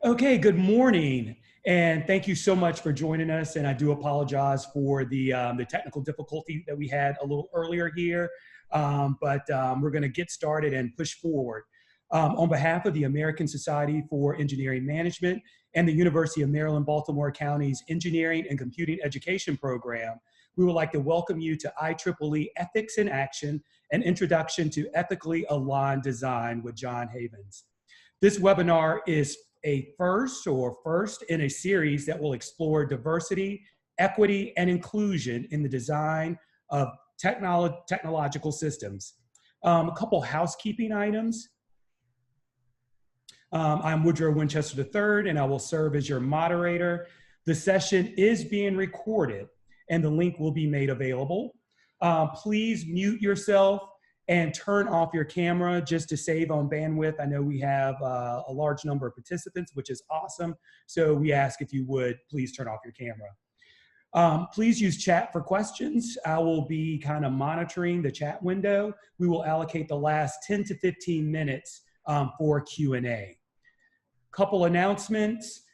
Okay, good morning, and thank you so much for joining us. And I do apologize for the technical difficulty that we had a little earlier here, but we're going to get started and push forward. On behalf of the American Society for Engineering Management and the University of Maryland, Baltimore County's Engineering and Computing Education Program, we would like to welcome you to IEEE Ethics in Action, an Introduction to Ethically Aligned Design with John Havens. This webinar is a first in a series that will explore diversity, equity, and inclusion in the design of technological systems. A couple housekeeping items. I'm Woodrow Winchester III, and I will serve as your moderator. The session is being recorded, and the link will be made available. Please mute yourself and turn off your camera just to save on bandwidth. I know we have a large number of participants, which is awesome. So we ask if you would please turn off your camera. Please use chat for questions. I will be kind of monitoring the chat window. We will allocate the last 10 to 15 minutes for Q&A. Couple announcements.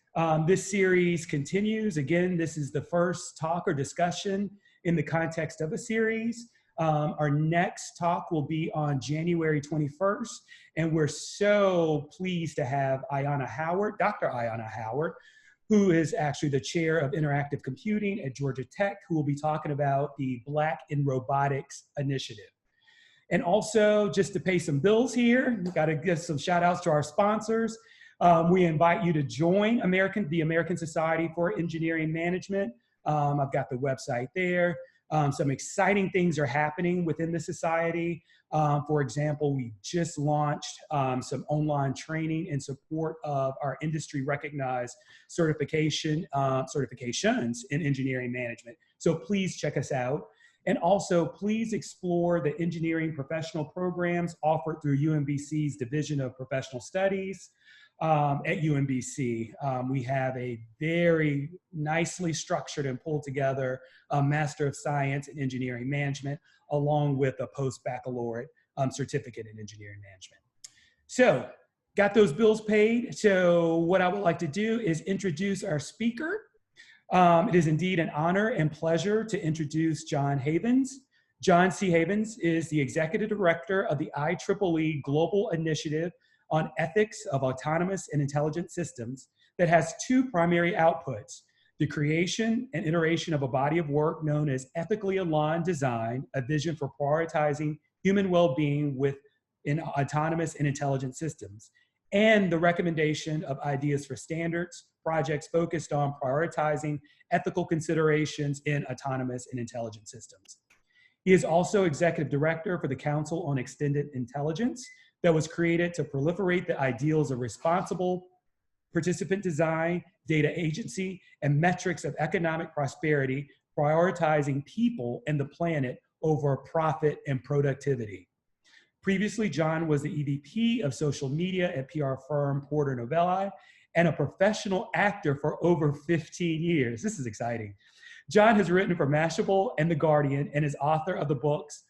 This series continues. Again, this is the first talk or discussion in the context of a series. Our next talk will be on January 21st, and we're so pleased to have Ayanna Howard, Dr. Ayanna Howard, who is actually the chair of interactive computing at Georgia Tech, who will be talking about the Black in Robotics initiative. And also, just to pay some bills here, we've got to give some shout outs to our sponsors. We invite you to join the American Society for Engineering Management. I've got the website there. Some exciting things are happening within the society. For example, we just launched some online training in support of our industry recognized certifications in engineering management. So please check us out. And also please explore the engineering professional programs offered through UMBC's Division of Professional Studies. At UMBC, we have a very nicely structured and pulled together Master of Science in Engineering Management, along with a post-baccalaureate certificate in Engineering Management. So, got those bills paid. So what I would like to do is introduce our speaker. It is indeed an honor and pleasure to introduce John Havens. John C. Havens is the Executive Director of the IEEE Global Initiative on Ethics of Autonomous and Intelligent Systems that has two primary outputs: the creation and iteration of a body of work known as Ethically Aligned Design, a vision for prioritizing human well-being in autonomous and intelligent systems, and the recommendation of ideas for standards, projects focused on prioritizing ethical considerations in autonomous and intelligent systems. He is also Executive Director for the Council on Extended Intelligence, that was created to proliferate the ideals of responsible participant design, data agency, and metrics of economic prosperity, prioritizing people and the planet over profit and productivity. Previously, John was the EVP of social media at PR firm Porter Novelli and a professional actor for over 15 years. This is exciting. John has written for Mashable and The Guardian and is author of the books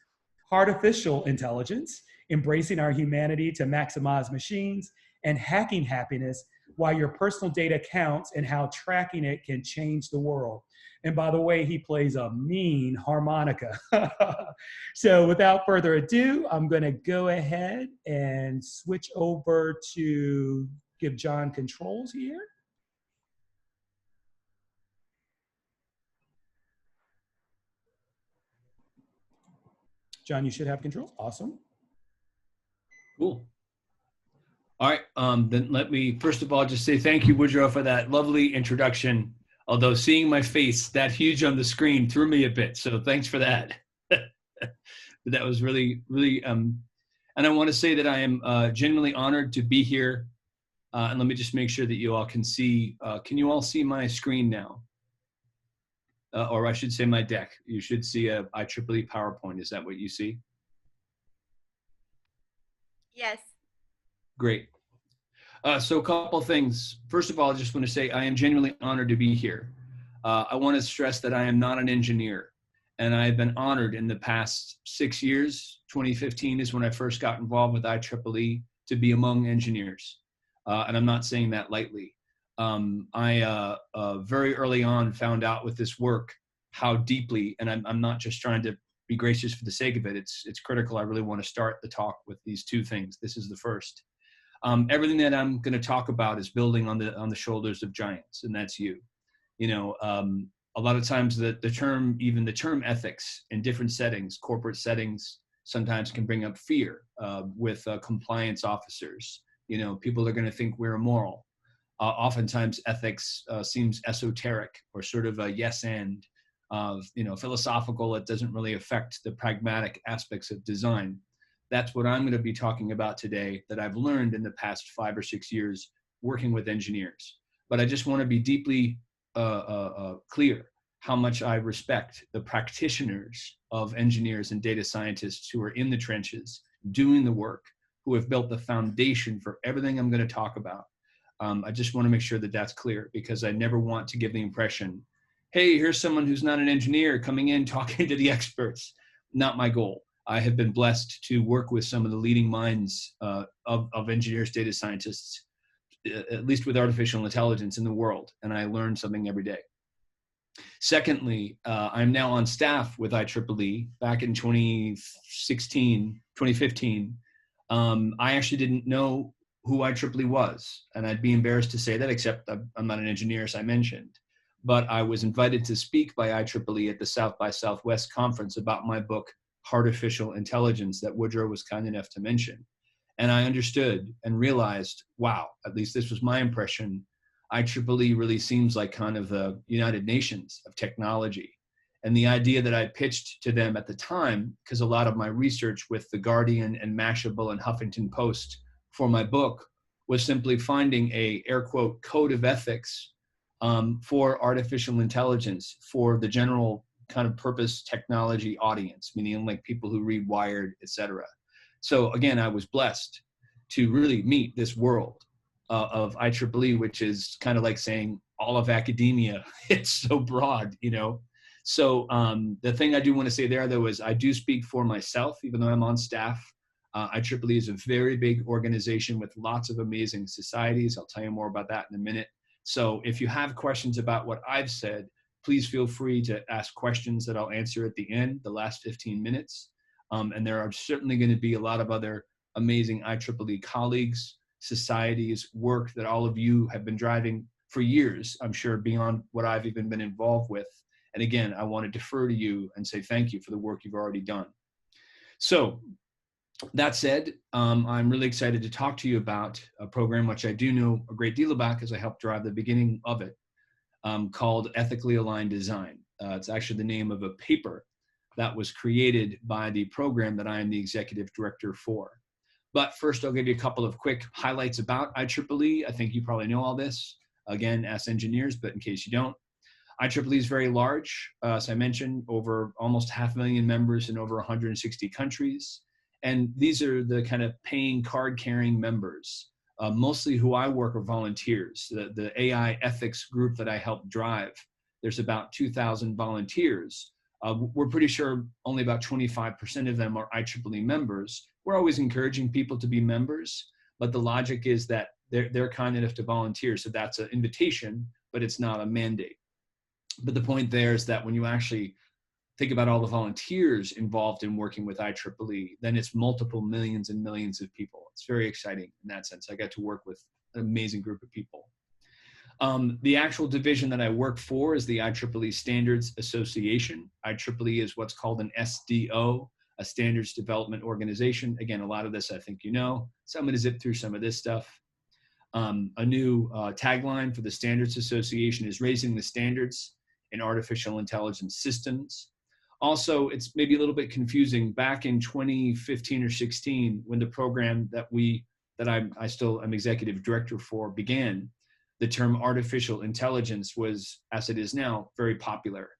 Artificial Intelligence, Embracing Our Humanity to Maximize Machines, and Hacking Happiness, Why Your Personal Data Counts and How Tracking It Can Change the World. And by the way, he plays a mean harmonica. So without further ado, I'm gonna go ahead and switch over to give John controls here. John, you should have control. Awesome. Cool. All right, then let me first of all just say thank you, Woodrow, for that lovely introduction. Although seeing my face that huge on the screen threw me a bit, so thanks for that. That was really, and I want to say that I am genuinely honored to be here. And let me just make sure that you all can see. Can you all see my screen now? Or I should say my deck. You should see a IEEE PowerPoint. Is that what you see? Yes. Great. So a couple things. First of all, I just want to say I am genuinely honored to be here. I want to stress that I am not an engineer. And I've been honored in the past 6 years. 2015 is when I first got involved with IEEE, to be among engineers. And I'm not saying that lightly. I very early on found out with this work how deeply, and I'm not just trying to be gracious for the sake of it, it's critical. I really want to start the talk with these two things. This is the first. Everything that I'm going to talk about is building on the shoulders of giants, and that's you. You know, a lot of times the term ethics in different settings, corporate settings, sometimes can bring up fear with compliance officers. You know, people are going to think we're immoral. Oftentimes ethics seems esoteric or sort of a yes and, philosophical. It doesn't really affect the pragmatic aspects of design. That's what I'm going to be talking about today, that I've learned in the past 5 or 6 years working with engineers. But I just want to be deeply clear how much I respect the practitioners of engineers and data scientists who are in the trenches doing the work, who have built the foundation for everything I'm going to talk about. I just want to make sure that that's clear, because I never want to give the impression, hey, here's someone who's not an engineer coming in talking to the experts. Not my goal. I have been blessed to work with some of the leading minds of engineers, data scientists, at least with artificial intelligence in the world, and I learn something every day. Secondly, I'm now on staff with IEEE. Back in 2015, I actually didn't know who IEEE was, and I'd be embarrassed to say that, except I'm not an engineer, as I mentioned. But I was invited to speak by IEEE at the South by Southwest conference about my book, Artificial Intelligence, that Woodrow was kind enough to mention. And I understood and realized, wow, at least this was my impression, IEEE really seems like kind of the United Nations of technology. And the idea that I pitched to them at the time, because a lot of my research with The Guardian and Mashable and Huffington Post for my book was simply finding a, air quote, code of ethics for artificial intelligence for the general kind of purpose technology audience, meaning like people who read Wired, etc. So again, I was blessed to really meet this world of IEEE, which is kind of like saying all of academia. It's so broad, you know. So the thing I do want to say there, though, is I do speak for myself, even though I'm on staff. IEEE is a very big organization with lots of amazing societies. I'll tell you more about that in a minute. So if you have questions about what I've said, please feel free to ask questions that I'll answer at the end, the last 15 minutes. And there are certainly going to be a lot of other amazing IEEE colleagues, societies, work that all of you have been driving for years, I'm sure, beyond what I've even been involved with. And again, I want to defer to you and say thank you for the work you've already done. So that said, I'm really excited to talk to you about a program which I do know a great deal about because I helped drive the beginning of it, called Ethically Aligned Design. It's actually the name of a paper that was created by the program that I am the executive director for. But first, I'll give you a couple of quick highlights about IEEE. I think you probably know all this, again, as engineers, but in case you don't. IEEE is very large, as I mentioned, over almost 500,000 members in over 160 countries. And these are the kind of paying card-carrying members. Mostly who I work are volunteers. The AI ethics group that I help drive, there's about 2,000 volunteers. We're pretty sure only about 25% of them are IEEE members. We're always encouraging people to be members, but the logic is that they're kind enough to volunteer. So that's an invitation, but it's not a mandate. But the point there is that when you actually think about all the volunteers involved in working with IEEE, then it's multiple millions and millions of people. It's very exciting in that sense. I got to work with an amazing group of people. The actual division that I work for is the IEEE Standards Association. IEEE is what's called an SDO, a Standards Development Organization. Again, a lot of this I think you know. So I'm going to zip through some of this stuff. A new tagline for the Standards Association is raising the standards in artificial intelligence systems. Also, it's maybe a little bit confusing. Back in 2015 or 16, when the program that I still am executive director for began, the term artificial intelligence was, as it is now, very popular.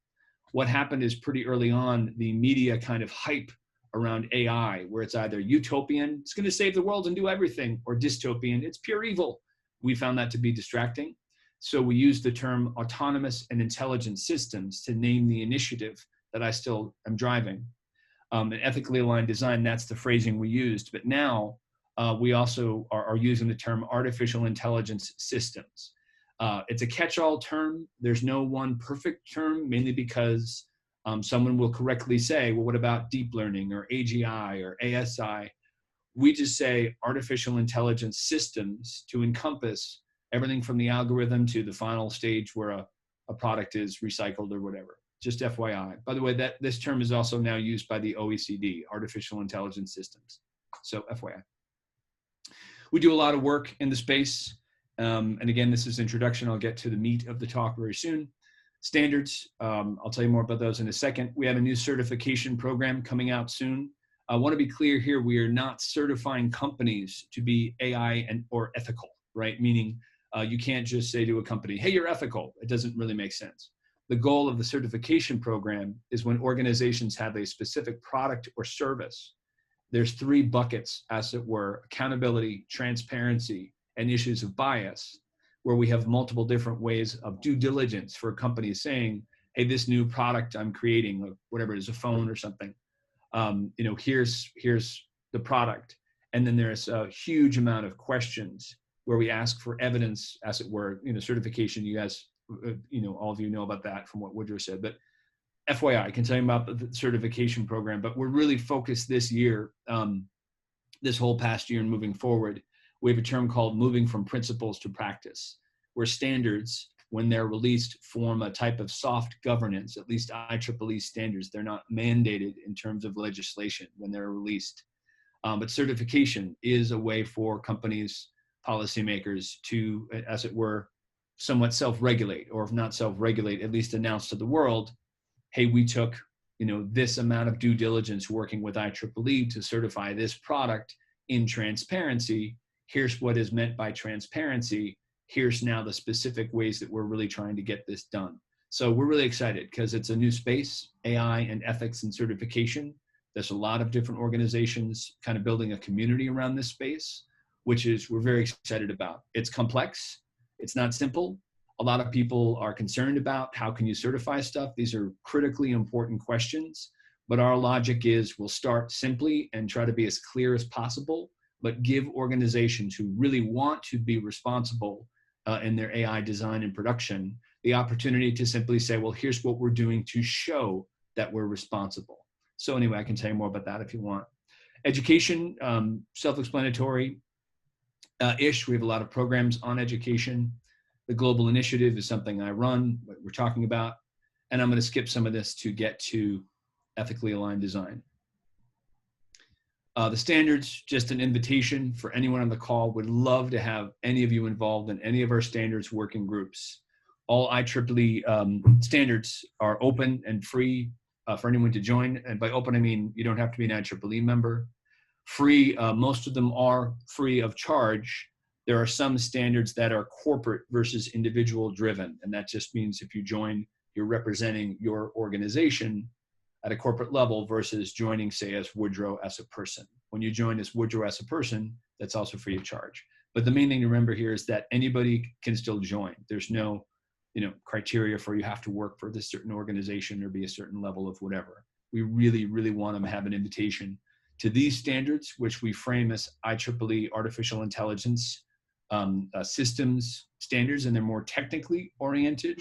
What happened is pretty early on, the media kind of hype around AI, where it's either utopian, it's going to save the world and do everything, or dystopian, it's pure evil. We found that to be distracting. So we used the term autonomous and intelligent systems to name the initiative that I still am driving. And ethically aligned design, that's the phrasing we used. But now we also are using the term artificial intelligence systems. It's a catch-all term. There's no one perfect term, mainly because someone will correctly say, well, what about deep learning or AGI or ASI? We just say artificial intelligence systems to encompass everything from the algorithm to the final stage where a product is recycled or whatever. Just FYI. By the way, this term is also now used by the OECD, artificial intelligence systems. So FYI. We do a lot of work in the space. And again, this is introduction. I'll get to the meat of the talk very soon. Standards, I'll tell you more about those in a second. We have a new certification program coming out soon. I want to be clear here, we are not certifying companies to be AI or ethical, right? Meaning you can't just say to a company, hey, you're ethical. It doesn't really make sense. The goal of the certification program is when organizations have a specific product or service, there's 3 buckets, as it were: accountability, transparency, and issues of bias, where we have multiple different ways of due diligence for companies saying, hey, this new product I'm creating, or whatever it is, a phone or something, here's the product. And then there's a huge amount of questions where we ask for evidence, as it were, certification. You guys, all of you know about that from what Woodrow said. But FYI, I can tell you about the certification program, but we're really focused this year, this whole past year and moving forward. We have a term called moving from principles to practice, where standards, when they're released, form a type of soft governance, at least IEEE standards. They're not mandated in terms of legislation when they're released. But certification is a way for companies, policymakers to, as it were, somewhat self-regulate, or if not self-regulate, at least announce to the world, hey, we took this amount of due diligence working with IEEE to certify this product in transparency. Here's what is meant by transparency. Here's now the specific ways that we're really trying to get this done. So we're really excited because it's a new space, AI and ethics and certification. There's a lot of different organizations kind of building a community around this space, which is we're very excited about. It's complex. It's not simple. A lot of people are concerned about how can you certify stuff. These are critically important questions, but our logic is we'll start simply and try to be as clear as possible, but give organizations who really want to be responsible in their AI design and production the opportunity to simply say, well, here's what we're doing to show that we're responsible. So anyway, I can tell you more about that if you want. Education, self-explanatory ish. We have a lot of programs on education. The Global Initiative is something I run, what we're talking about. And I'm going to skip some of this to get to ethically aligned design. The standards, just an invitation for anyone on the call. Would love to have any of you involved in any of our standards working groups. All IEEE standards are open and free for anyone to join. And by open, I mean you don't have to be an IEEE member. Free, most of them are free of charge. There are some standards that are corporate versus individual driven. And that just means if you join, you're representing your organization at a corporate level versus joining, say, as Woodrow as a person. When you join as Woodrow as a person, that's also free of charge. But the main thing to remember here is that anybody can still join. There's no, criteria for you have to work for this certain organization or be a certain level of whatever. We really, really want them to have an invitation to these standards, which we frame as IEEE artificial intelligence systems standards, and they're more technically oriented.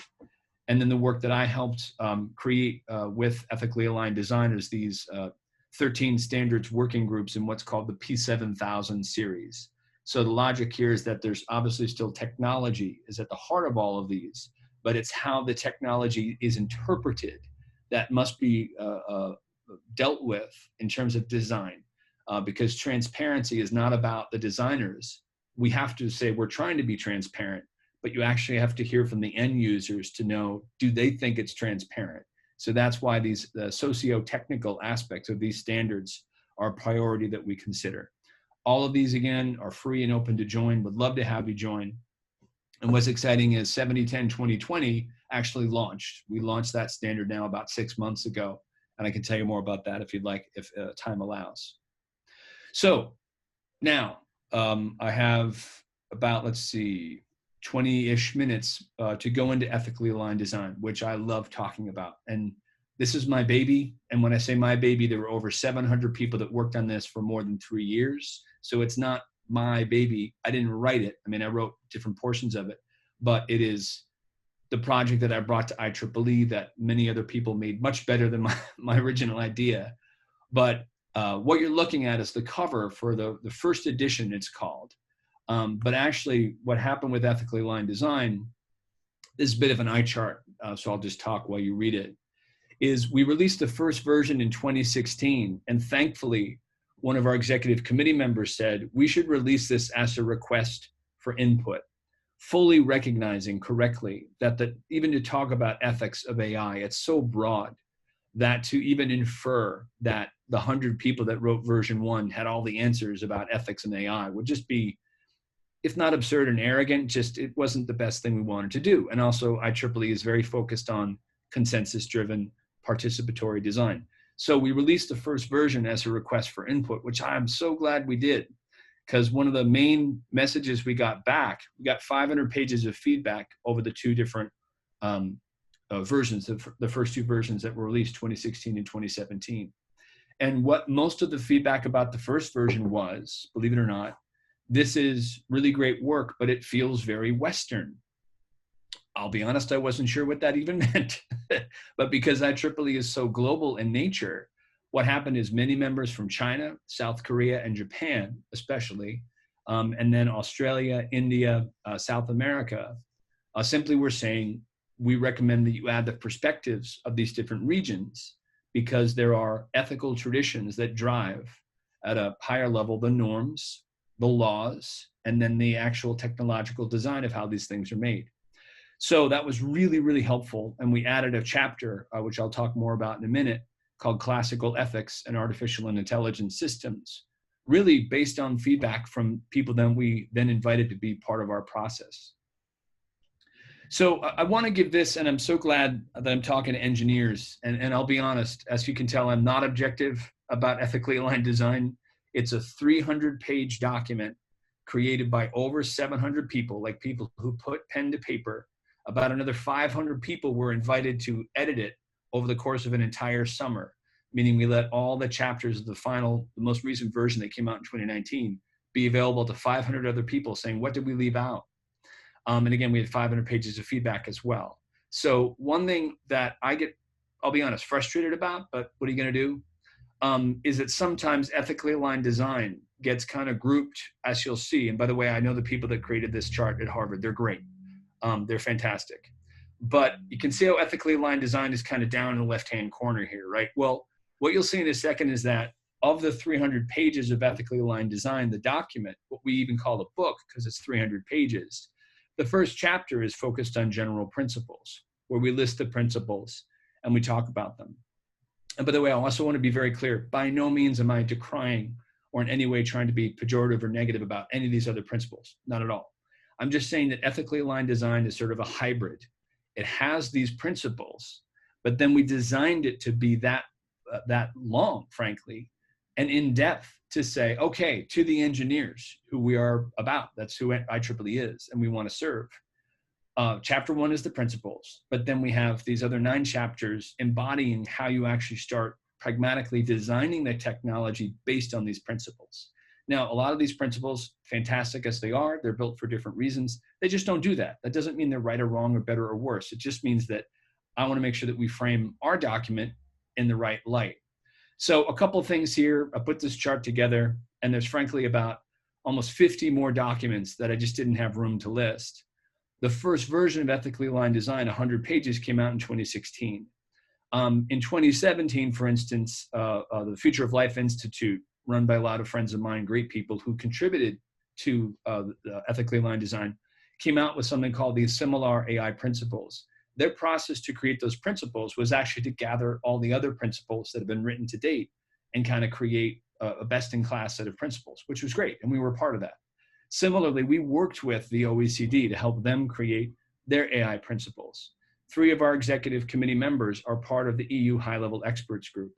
And then the work that I helped create with ethically aligned designers, these 13 standards working groups in what's called the P7000 series. So the logic here is that there's obviously still technology is at the heart of all of these, but it's how the technology is interpreted that must be dealt with in terms of design, because transparency is not about the designers. We have to say we're trying to be transparent, but you actually have to hear from the end users to know, do they think it's transparent? So that's why these socio-technical aspects of these standards are a priority that we consider. All of these, again, are free and open to join. Would love to have you join. And what's exciting is 7010-2020 actually launched. We launched that standard now about 6 months ago. And I can tell you more about that if you'd like, if time allows. So now I have about, let's see, 20-ish minutes to go into ethically aligned design, which I love talking about. And this is my baby. And when I say my baby, there were over 700 people that worked on this for more than 3 years. So it's not my baby. I didn't write it. I mean, I wrote different portions of it, but it is the project that I brought to IEEE that many other people made much better than my original idea. But what you're looking at is the cover for the first edition, it's called. But actually what happened with ethically aligned design is a bit of an eye chart. So I'll just talk while you read it. Is we released the first version in 2016. And thankfully, one of our executive committee members said, we should release this as a request for input, fully recognizing correctly that even to talk about ethics of AI, it's so broad that to even infer that the 100 people that wrote version 1 had all the answers about ethics and AI would just be, if not absurd and arrogant, just it wasn't the best thing we wanted to do. And also IEEE is very focused on consensus-driven participatory design. So we released the first version as a request for input, which I'm so glad we did, because one of the main messages we got back, we got 500 pages of feedback over the two different versions, the first two versions that were released, 2016 and 2017. And what most of the feedback about the first version was, believe it or not, this is really great work, but it feels very Western. I'll be honest, I wasn't sure what that even meant. But because IEEE is so global in nature, what happened is many members from China, South Korea, and Japan, especially, and then Australia, India, South America, simply were saying, we recommend that you add the perspectives of these different regions because there are ethical traditions that drive at a higher level the norms, the laws, and then the actual technological design of how these things are made. So that was really, really helpful. And we added a chapter, which I'll talk more about in a minute, called Classical Ethics and Artificial and Intelligent Systems, really based on feedback from people that we then invited to be part of our process. So I want to give this, and I'm so glad that I'm talking to engineers, and I'll be honest, as you can tell, I'm not objective about ethically aligned design. It's a 300-page document created by over 700 people, like people who put pen to paper. About another 500 people were invited to edit it over the course of an entire summer, meaning we let all the chapters of the most recent version that came out in 2019 be available to 500 other people saying, what did we leave out? And again, we had 500 pages of feedback as well. So one thing that I get, I'll be honest, frustrated about, but what are you going to do? Is that sometimes ethically aligned design gets kind of grouped, as you'll see. And by the way, I know the people that created this chart at Harvard, they're great. They're fantastic. But you can see how ethically aligned design is kind of down in the left-hand corner here, right? Well, what you'll see in a second is that of the 300 pages of ethically aligned design, the document, what we even call a book, because it's 300 pages, the first chapter is focused on general principles, where we list the principles and we talk about them. And by the way, I also want to be very clear, by no means am I decrying or in any way trying to be pejorative or negative about any of these other principles, not at all. I'm just saying that ethically aligned design is sort of a hybrid. It has these principles, but then we designed it to be that long, frankly, and in depth to say, okay, to the engineers who we are about, that's who IEEE is, and we want to serve. Chapter 1 is the principles, but then we have these other 9 chapters embodying how you actually start pragmatically designing the technology based on these principles. Now, a lot of these principles, fantastic as they are, they're built for different reasons. They just don't do that. That doesn't mean they're right or wrong or better or worse. It just means that I want to make sure that we frame our document in the right light. So a couple of things here. I put this chart together, and there's frankly about almost 50 more documents that I just didn't have room to list. The first version of ethically aligned design, 100 pages, came out in 2016. In 2017, for instance, the Future of Life Institute, run by a lot of friends of mine, great people who contributed to the ethically aligned design, came out with something called the Similar AI Principles. Their process to create those principles was actually to gather all the other principles that have been written to date and kind of create a best-in-class set of principles, which was great, and we were part of that. Similarly, we worked with the OECD to help them create their AI principles. 3 of our executive committee members are part of the EU high-level experts group.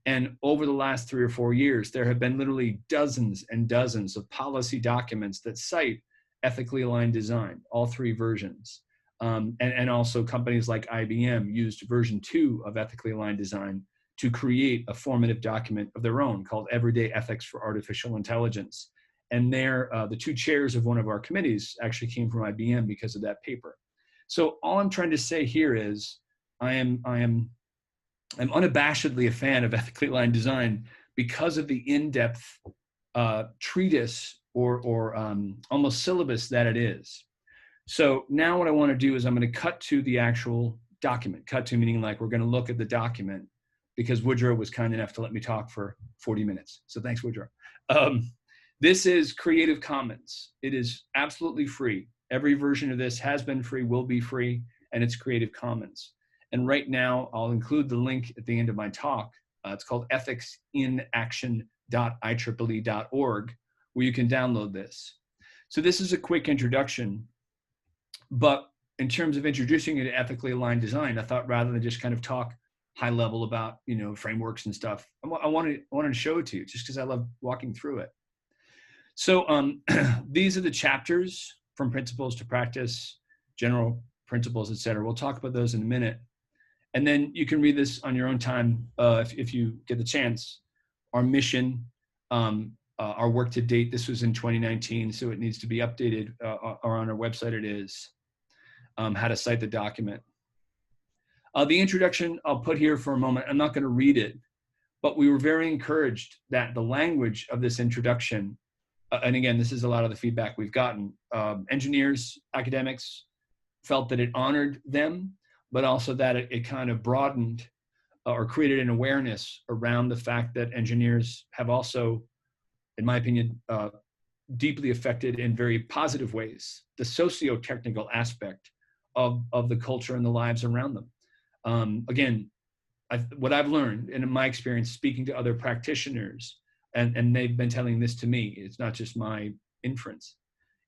And over the last 3 or 4 years, there have been literally dozens and dozens of policy documents that cite ethically aligned design, all 3 versions. And also companies like IBM used version 2 of ethically aligned design to create a formative document of their own called Everyday Ethics for Artificial Intelligence. And there, the two chairs of one of our committees actually came from IBM because of that paper. So all I'm trying to say here is I'm unabashedly a fan of ethically aligned design because of the in-depth treatise or almost syllabus that it is. So now what I want to do is I'm going to cut to the actual document. Cut to meaning like we're going to look at the document because Woodrow was kind enough to let me talk for 40 minutes. So thanks, Woodrow. This is Creative Commons. It is absolutely free. Every version of this has been free, will be free, and it's Creative Commons. And right now, I'll include the link at the end of my talk. It's called ethicsinAction.ieee.org, where you can download this. So this is a quick introduction, but in terms of introducing it to ethically aligned design, I thought rather than just kind of talk high level about, you know, frameworks and stuff, I wanted to show it to you just because I love walking through it. So these are the chapters from principles to practice, general principles, et cetera. We'll talk about those in a minute. And then you can read this on your own time if you get the chance. Our mission, our work to date, this was in 2019, so it needs to be updated, or on our website it is. How to cite the document. The introduction I'll put here for a moment. I'm not going to read it, but we were very encouraged that the language of this introduction, and again, this is a lot of the feedback we've gotten, engineers, academics felt that it honored them, but also that it kind of broadened or created an awareness around the fact that engineers have also, in my opinion, deeply affected in very positive ways the socio-technical aspect of the culture and the lives around them. Again, what I've learned, and in my experience speaking to other practitioners, and they've been telling this to me, it's not just my inference,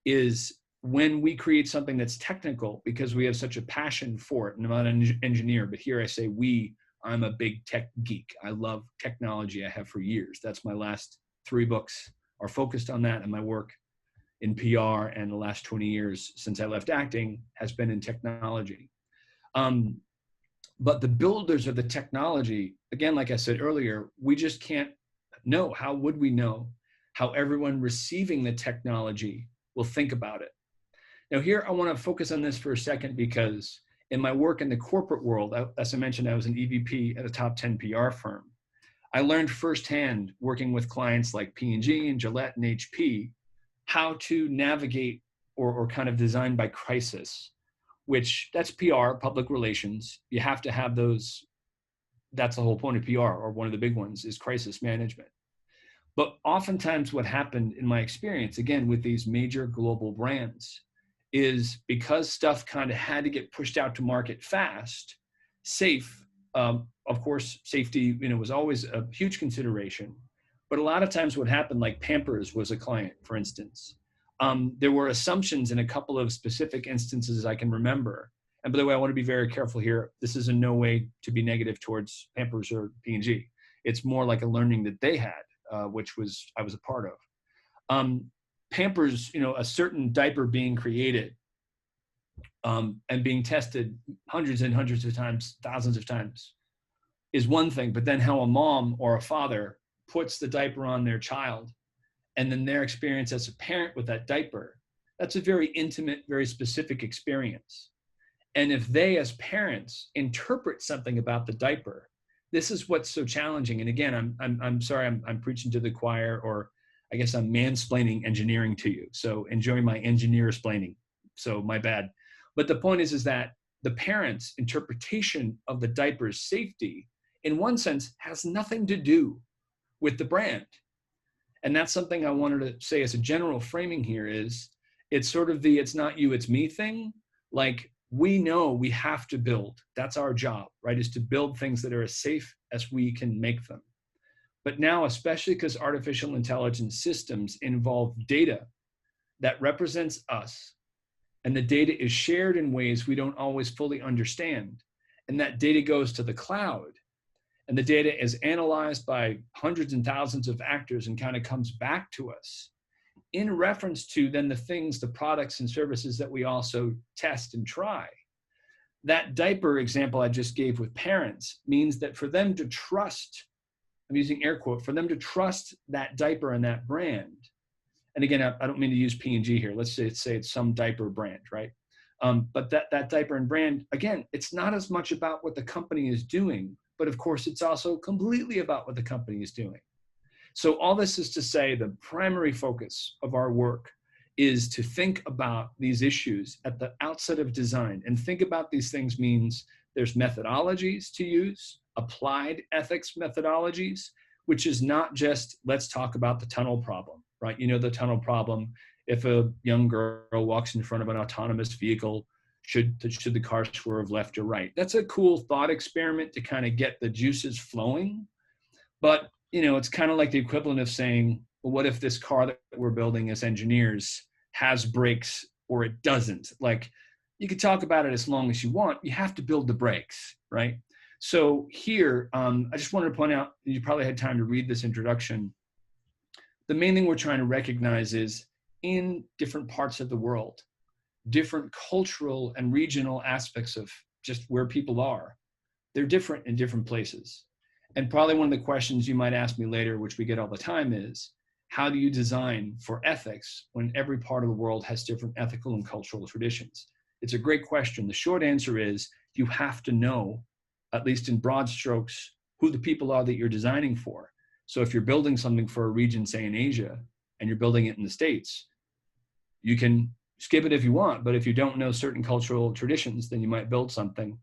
is when we create something that's technical because we have such a passion for it, and I'm not an engineer, but here I say we, I'm a big tech geek. I love technology. I have for years. That's my last 3 books are focused on that, and my work in PR and the last 20 years since I left acting has been in technology. But the builders of the technology, again, like I said earlier, we just can't know. How would we know how everyone receiving the technology will think about it? Now here, I want to focus on this for a second because in my work in the corporate world, as I mentioned, I was an EVP at a top 10 PR firm. I learned firsthand working with clients like P&G and Gillette and HP, how to navigate or kind of design by crisis, which that's PR, public relations. You have to have those. That's the whole point of PR, or one of the big ones is crisis management. But oftentimes what happened in my experience, again, with these major global brands, is because stuff kind of had to get pushed out to market fast, safe, of course, safety, was always a huge consideration. But a lot of times what happened, like Pampers was a client, for instance, there were assumptions in a couple of specific instances I can remember. And by the way, I want to be very careful here. This is in no way to be negative towards Pampers or P&G. It's more like a learning that they had, which I was a part of. Pampers, a certain diaper being created and being tested hundreds and hundreds of times, thousands of times, is one thing. But then how a mom or a father puts the diaper on their child, and then their experience as a parent with that diaper, that's a very intimate, very specific experience. And if they, as parents, interpret something about the diaper, this is what's so challenging. And again, I'm sorry, I'm preaching to the choir, or I guess I'm mansplaining engineering to you. So enjoy my engineer-splaining. So my bad. But the point is that the parent's interpretation of the diaper's safety, in one sense, has nothing to do with the brand. And that's something I wanted to say as a general framing here is, it's sort of the it's not you, it's me thing. Like, we know we have to build. That's our job, right? Is to build things that are as safe as we can make them. But now, especially because artificial intelligence systems involve data that represents us, and the data is shared in ways we don't always fully understand, and that data goes to the cloud, and the data is analyzed by hundreds and thousands of actors and kind of comes back to us in reference to then the things, the products and services that we also test and try. that diaper example I just gave with parents means that for them to trust, I'm using air quote, for them to trust that diaper and that brand. And again, I don't mean to use P&G here. Let's say it's some diaper brand, right? But that diaper and brand, again, it's not as much about what the company is doing, but of course it's also completely about what the company is doing. So all this is to say the primary focus of our work is to think about these issues at the outset of design. And think about these things means there's methodologies to use, applied ethics methodologies, which is not just, let's talk about the tunnel problem, right? You know, the tunnel problem, if a young girl walks in front of an autonomous vehicle, should the car swerve left or right? That's a cool thought experiment to kind of get the juices flowing. But, you know, it's kind of like the equivalent of saying, well, what if this car that we're building as engineers has brakes or it doesn't? Like, you could talk about it as long as you want. You have to build the brakes, right? So here, I just wanted to point out, you probably had time to read this introduction. The main thing we're trying to recognize is in different parts of the world, different cultural and regional aspects of just where people are, they're different in different places. And probably one of the questions you might ask me later, which we get all the time, is how do you design for ethics when every part of the world has different ethical and cultural traditions? It's a great question. The short answer is you have to know, at least in broad strokes, who the people are that you're designing for. So if you're building something for a region, say in Asia, and you're building it in the States, you can skip it if you want, but if you don't know certain cultural traditions, then you might build something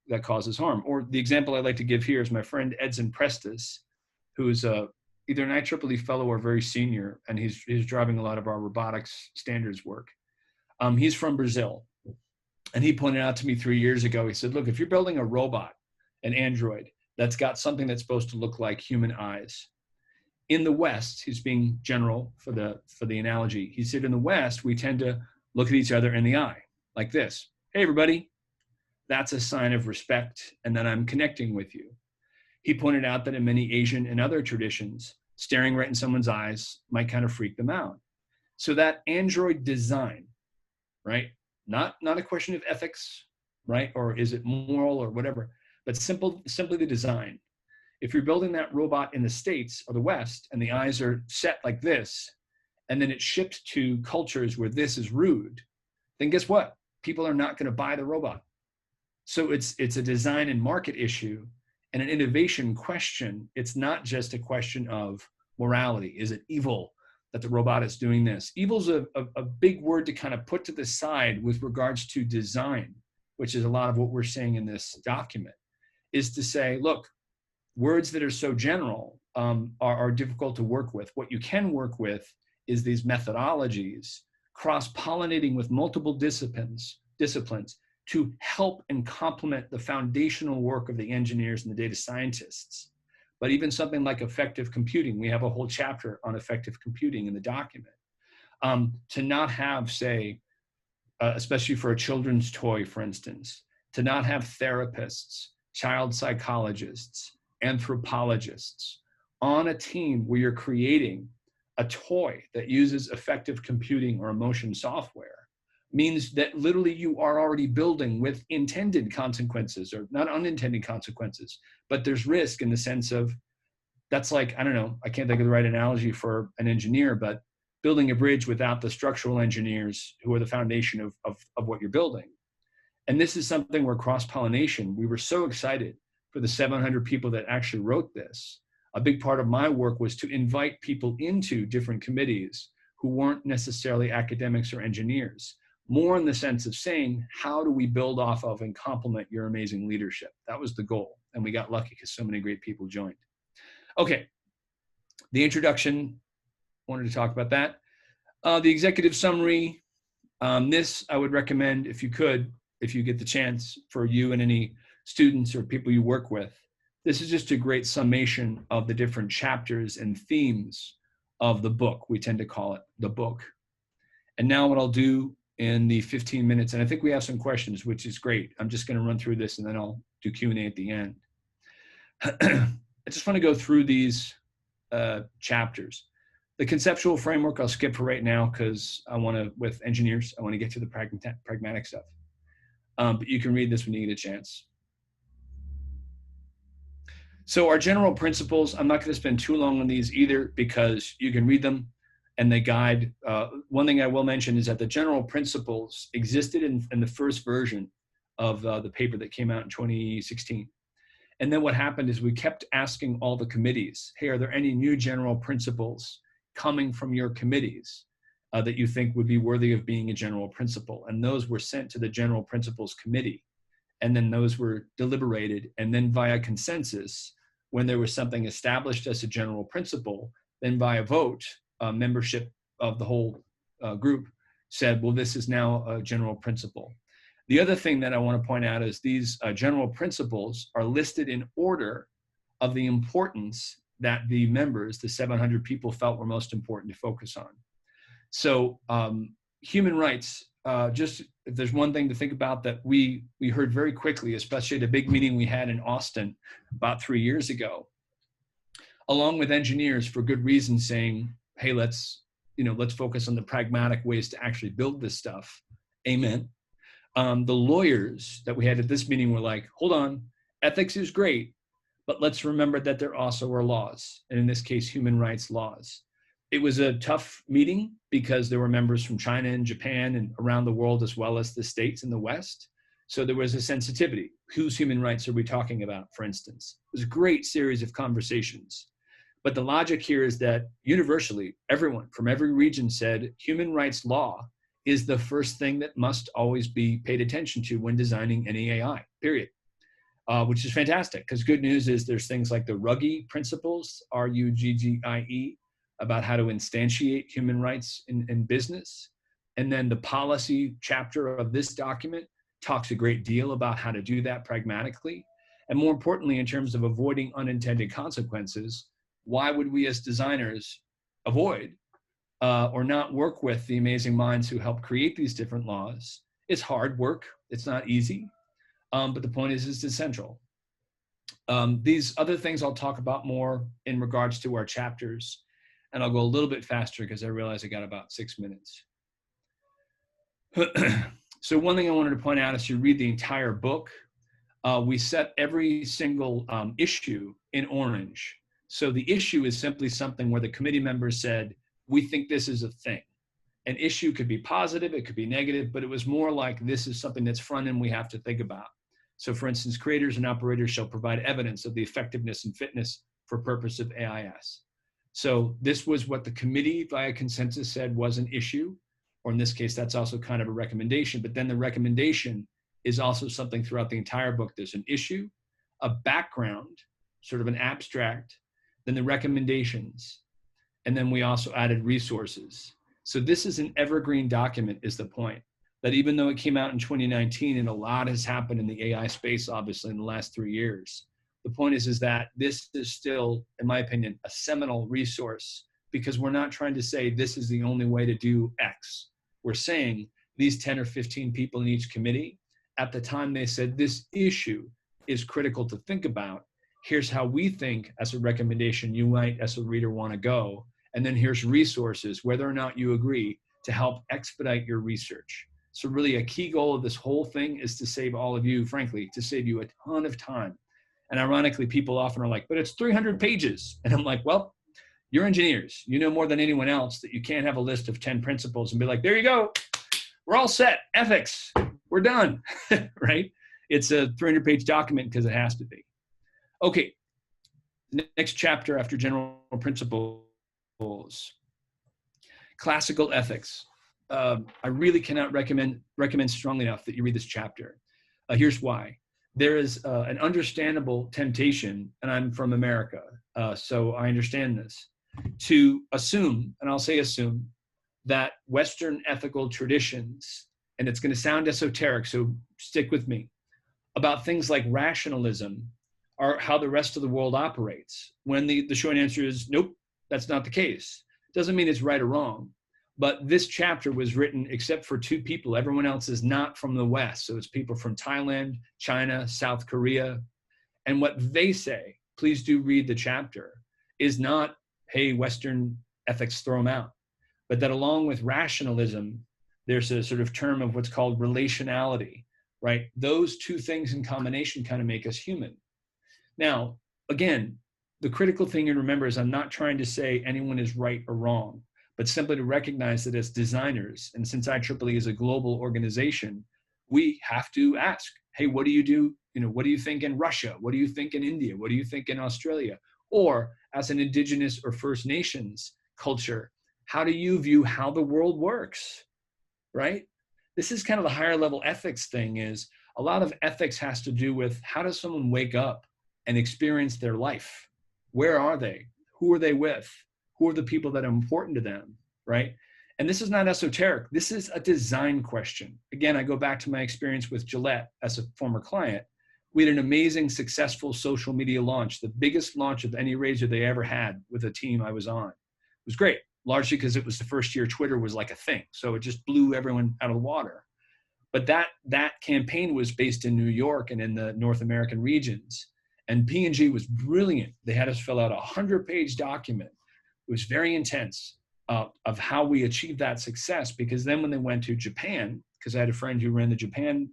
that causes harm. Or the example I like to give here is my friend Edson Prestes, who's either an IEEE fellow or very senior, and he's driving a lot of our robotics standards work. He's from Brazil, and he pointed out to me 3 years ago, he said, look, if you're building a robot, an android, that's got something that's supposed to look like human eyes. In the West, he's being general for the analogy, he said in the West, we tend to look at each other in the eye, like this. Hey, everybody. That's a sign of respect and that I'm connecting with you. He pointed out that in many Asian and other traditions, staring right in someone's eyes might kind of freak them out. So that android design, right? Not a question of ethics, right? Or is it moral or whatever, but simply the design. If you're building that robot in the States or the West and the eyes are set like this, and then it ships to cultures where this is rude, then guess what? People are not going to buy the robot. So it's a design and market issue and an innovation question. It's not just a question of morality. Is it evil that the robot is doing this? Evil's a big word to kind of put to the side with regards to design, which is a lot of what we're saying in this document, is to say, look, words that are so general are difficult to work with. What you can work with is these methodologies, cross-pollinating with multiple disciplines to help and complement the foundational work of the engineers and the data scientists. But even something like effective computing, we have a whole chapter on effective computing in the document. To not have, say, especially for a children's toy, for instance, to not have therapists, child psychologists, anthropologists on a team where you're creating a toy that uses effective computing or emotion software means that literally you are already building with intended consequences, or not unintended consequences, but there's risk in the sense of, that's like, I don't know, I can't think of the right analogy for an engineer, but building a bridge without the structural engineers who are the foundation of what you're building. And this is something where cross-pollination, we were so excited for the 700 people that actually wrote this. A big part of my work was to invite people into different committees who weren't necessarily academics or engineers, more in the sense of saying, how do we build off of and complement your amazing leadership? That was the goal. And we got lucky because so many great people joined. Okay, the introduction, wanted to talk about that. The executive summary, this I would recommend if you could, if you get the chance, for you and any students or people you work with. This is just a great summation of the different chapters and themes of the book. We tend to call it the book. And now what I'll do in the 15 minutes, and I think we have some questions, which is great. I'm just going to run through this and then I'll do Q&A at the end. I just want to go through these chapters. The conceptual framework I'll skip for right now because I want to, with engineers, I want to get to the pragmatic stuff. but you can read this when you get a chance. So our general principles, I'm not going to spend too long on these either because you can read them and they guide. One thing I will mention is that the general principles existed in the first version of the paper that came out in 2016. And then what happened is we kept asking all the committees, hey, are there any new general principles coming from your committees that you think would be worthy of being a general principle? And those were sent to the General Principles Committee. And then those were deliberated. And then via consensus, when there was something established as a general principle, then by a vote, membership of the whole group said, well, this is now a general principle. The other thing that I want to point out is these general principles are listed in order of the importance that the members, the 700 people, felt were most important to focus on. So human rights, just if there's one thing to think about that we heard very quickly, especially at a big meeting we had in Austin about 3 years ago, along with engineers for good reason saying, hey, let's focus on the pragmatic ways to actually build this stuff. Amen. The lawyers that we had at this meeting were like, hold on, ethics is great, but let's remember that there also are laws, and in this case, human rights laws. It was a tough meeting because there were members from China and Japan and around the world, as well as the States in the West. So there was a sensitivity. Whose human rights are we talking about, for instance? It was a great series of conversations. But the logic here is that universally, everyone from every region said human rights law is the first thing that must always be paid attention to when designing any AI, period. Which is fantastic, because good news is there's things like the RUGGIE principles, RUGGIE, about how to instantiate human rights in business. And then the policy chapter of this document talks a great deal about how to do that pragmatically. And more importantly, in terms of avoiding unintended consequences, why would we as designers avoid or not work with the amazing minds who help create these different laws? It's hard work. It's not easy. But the point is it's essential. These other things I'll talk about more in regards to our chapters. And I'll go a little bit faster because I realize I got about 6 minutes. So one thing I wanted to point out is you read the entire book. We set every single issue in orange. So the issue is simply something where the committee members said, we think this is a thing. An issue could be positive, it could be negative, but it was more like this is something that's front end we have to think about. So for instance, creators and operators shall provide evidence of the effectiveness and fitness for purpose of AIS. So this was what the committee via consensus said was an issue, or in this case, that's also kind of a recommendation, but then the recommendation is also something throughout the entire book. There's an issue, a background, sort of an abstract, then the recommendations, and then we also added resources. So this is an evergreen document is the point, that even though it came out in 2019 and a lot has happened in the AI space, obviously in the last 3 years, the point is that this is still, in my opinion, a seminal resource because we're not trying to say this is the only way to do X. We're saying these 10 or 15 people in each committee, at the time they said this issue is critical to think about. Here's how we think as a recommendation you might, as a reader, want to go. And then here's resources, whether or not you agree, to help expedite your research. So really a key goal of this whole thing is to save all of you, frankly, to save you a ton of time. And ironically, people often are like, but it's 300 pages. And I'm like, well, you're engineers. You know more than anyone else that you can't have a list of 10 principles and be like, there you go. We're all set. Ethics. We're done. Right? It's a 300-page document because it has to be. Okay. Next chapter after general principles. Classical ethics. I really cannot recommend strongly enough that you read this chapter. Here's why. There is an understandable temptation, and I'm from America, so I understand this, to assume, and I'll say assume, that Western ethical traditions, and it's going to sound esoteric, so stick with me, about things like rationalism are how the rest of the world operates. When the short answer is, nope, that's not the case. Doesn't mean it's right or wrong. But this chapter was written except for 2 people. Everyone else is not from the West. So it's people from Thailand, China, South Korea. And what they say, please do read the chapter, is not, hey, Western ethics, throw them out. But that along with rationalism, there's a sort of term of what's called relationality, right? Those two things in combination kind of make us human. Now, again, the critical thing to remember is I'm not trying to say anyone is right or wrong, but simply to recognize that as designers, and since IEEE is a global organization, we have to ask, hey, what do you do? You know, what do you think in Russia? What do you think in India? What do you think in Australia? Or as an Indigenous or First Nations culture, how do you view how the world works, right? This is kind of the higher level ethics thing. Is a lot of ethics has to do with how does someone wake up and experience their life? Where are they? Who are they with? Who are the people that are important to them, right? And this is not esoteric. This is a design question. Again, I go back to my experience with Gillette as a former client. We had an amazing, successful social media launch, the biggest launch of any razor they ever had with a team I was on. It was great, largely because it was the first year Twitter was like a thing. So it just blew everyone out of the water. But that campaign was based in New York and in the North American regions. And P&G was brilliant. They had us fill out a 100-page document. It was very intense of how we achieved that success, because then when they went to Japan, because I had a friend who ran the Japan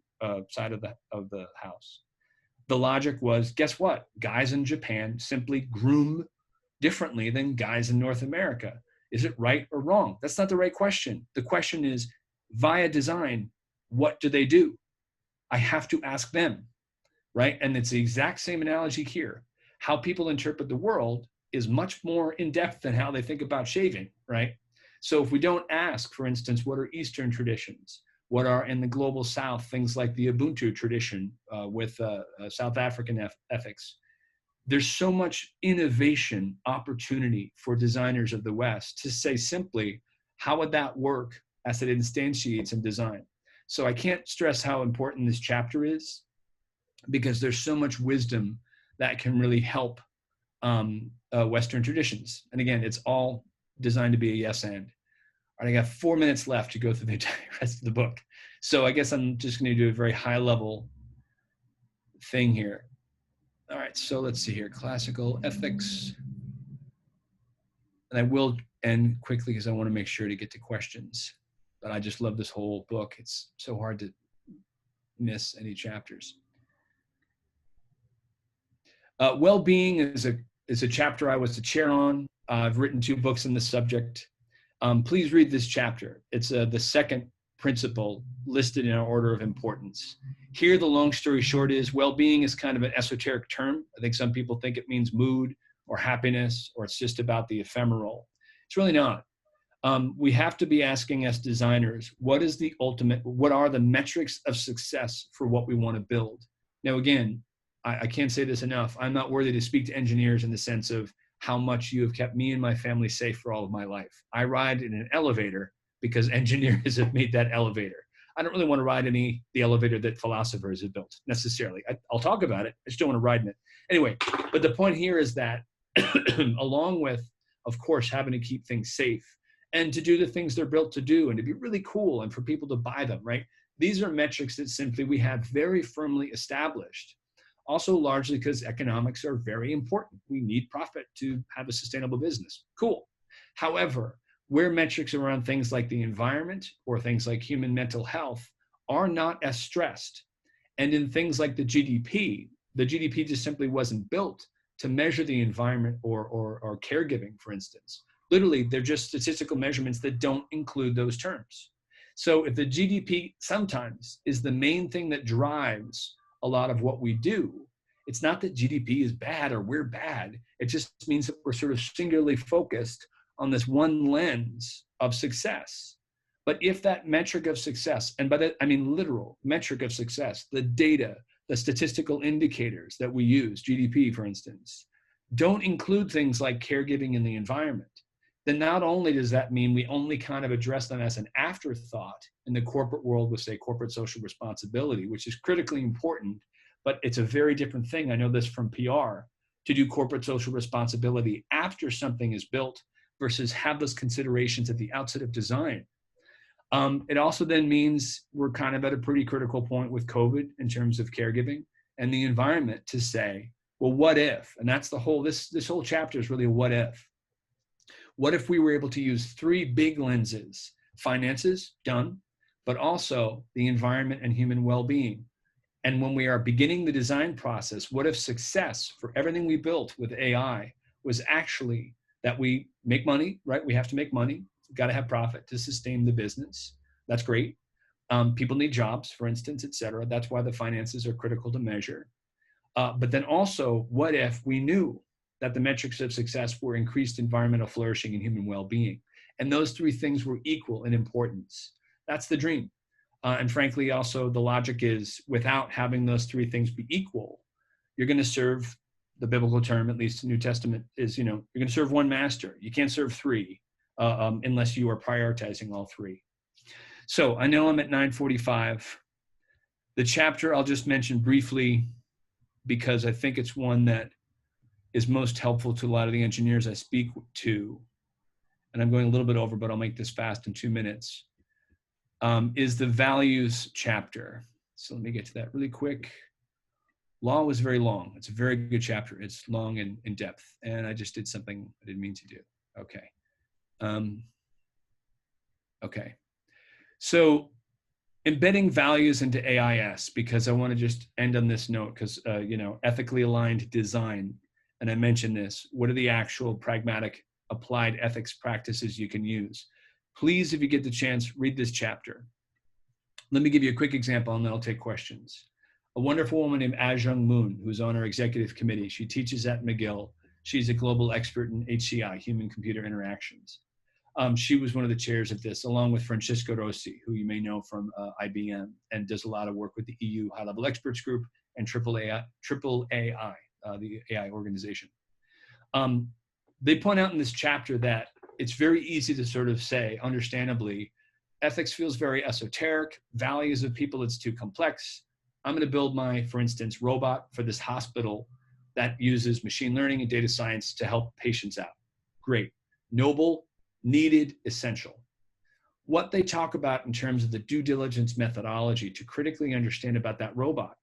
side of the house, the logic was, guess what? Guys in Japan simply groom differently than guys in North America. Is it right or wrong? That's not the right question. The question is, via design, what do they do? I have to ask them, right? And it's the exact same analogy here. How people interpret the world is much more in depth than how they think about shaving, right? So if we don't ask, for instance, what are Eastern traditions? What are in the global South, things like the Ubuntu tradition with South African ethics? There's so much innovation opportunity for designers of the West to say simply, how would that work as it instantiates in design? So I can't stress how important this chapter is, because there's so much wisdom that can really help Western traditions. And again, it's all designed to be a yes and. All right, I got 4 minutes left to go through the entire rest of the book. So I guess I'm just going to do a very high level thing here. All right, so let's see here. Classical ethics. And I will end quickly because I want to make sure to get to questions. But I just love this whole book. It's so hard to miss any chapters. Well-being is a chapter I was the chair on. I've written 2 books on this subject. Please read this chapter. It's the second principle listed in our order of importance. Here, the long story short is, well-being is kind of an esoteric term. I think some people think it means mood or happiness, or it's just about the ephemeral. It's really not. We have to be asking as designers, what is the ultimate, what are the metrics of success for what we want to build? Now, again, I can't say this enough. I'm not worthy to speak to engineers in the sense of how much you have kept me and my family safe for all of my life. I ride in an elevator because engineers have made that elevator. I don't really want to ride the elevator that philosophers have built necessarily. I'll talk about it. I just don't want to ride in it. Anyway, but the point here is that along with, of course, having to keep things safe and to do the things they're built to do and to be really cool and for people to buy them, right? These are metrics that simply we have very firmly established. Also largely because economics are very important. We need profit to have a sustainable business. Cool. However, where metrics around things like the environment or things like human mental health are not as stressed. And in things like the GDP just simply wasn't built to measure the environment or caregiving, for instance. Literally, they're just statistical measurements that don't include those terms. So if the GDP sometimes is the main thing that drives a lot of what we do, it's not that GDP is bad or we're bad. It just means that we're sort of singularly focused on this one lens of success. But if that metric of success, and by that I mean literal metric of success, the data, the statistical indicators that we use, GDP for instance, don't include things like caregiving and the environment, then not only does that mean we only kind of address them as an afterthought in the corporate world with, say, corporate social responsibility, which is critically important, but it's a very different thing. I know this from PR, to do corporate social responsibility after something is built versus have those considerations at the outset of design. It also then means we're kind of at a pretty critical point with COVID in terms of caregiving and the environment to say, well, what if? And that's the whole, this whole chapter is really a what if. What if we were able to use 3 big lenses? Finances, done, but also the environment and human well-being. And when we are beginning the design process, what if success for everything we built with AI was actually that we make money, right? We have to make money. We've got to have profit to sustain the business. That's great. People need jobs, for instance, et cetera. That's why the finances are critical to measure. But then also, what if we knew that the metrics of success were increased environmental flourishing and human well-being? And those three things were equal in importance. That's the dream. And frankly, also the logic is without having those three things be equal, you're going to serve, the biblical term, at least in New Testament, is, you're going to serve one master. You can't serve three unless you are prioritizing all three. So I know I'm at 9:45. The chapter I'll just mention briefly because I think it's one that is most helpful to a lot of the engineers I speak to. And I'm going a little bit over, but I'll make this fast in 2 minutes. Is the values chapter. So let me get to that really quick. Law was very long. It's a very good chapter. It's long and in depth. And I just did something I didn't mean to do. Okay. Okay. So embedding values into AIS, because I want to just end on this note, because, ethically aligned design. And I mentioned this. What are the actual pragmatic applied ethics practices you can use? Please, if you get the chance, read this chapter. Let me give you a quick example and then I'll take questions. A wonderful woman named Ajung Moon, who's on our executive committee. She teaches at McGill. She's a global expert in HCI, human-computer interactions. She was one of the chairs of this, along with Francisco Rossi, who you may know from IBM, and does a lot of work with the EU High-Level Experts Group and AAAI, the AI organization. They point out in this chapter that it's very easy to sort of say, understandably, ethics feels very esoteric, values of people, it's too complex. I'm going to build my, for instance, robot for this hospital that uses machine learning and data science to help patients out. Great. Noble, needed, essential. What they talk about in terms of the due diligence methodology to critically understand about that robot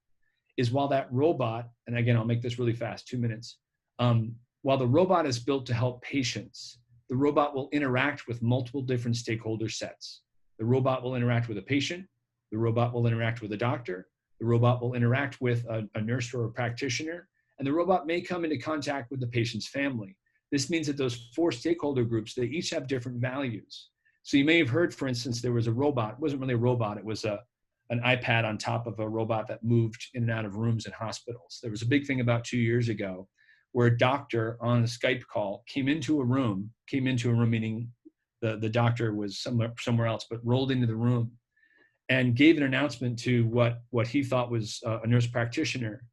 is while that robot, and again, I'll make this really fast, 2 minutes, while the robot is built to help patients, the robot will interact with multiple different stakeholder sets. The robot will interact with a patient, the robot will interact with a doctor, the robot will interact with a nurse or a practitioner, and the robot may come into contact with the patient's family. This means that those 4 stakeholder groups, they each have different values. So you may have heard, for instance, there was a robot, it wasn't really a robot, it was an iPad on top of a robot that moved in and out of rooms in hospitals. There was a big thing about 2 years ago where a doctor on a Skype call came into a room meaning the doctor was somewhere else, but rolled into the room and gave an announcement to what he thought was a nurse practitioner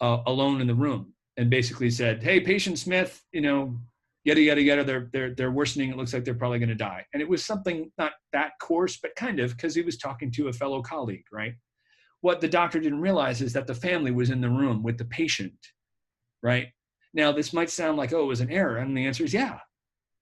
alone in the room, and basically said, "Hey, patient Smith, yada, yada, yada, they're worsening. It looks like they're probably going to die." And it was something not that coarse, but kind of, because he was talking to a fellow colleague, right? What the doctor didn't realize is that the family was in the room with the patient, right? Now, this might sound like, oh, it was an error. And the answer is, yeah,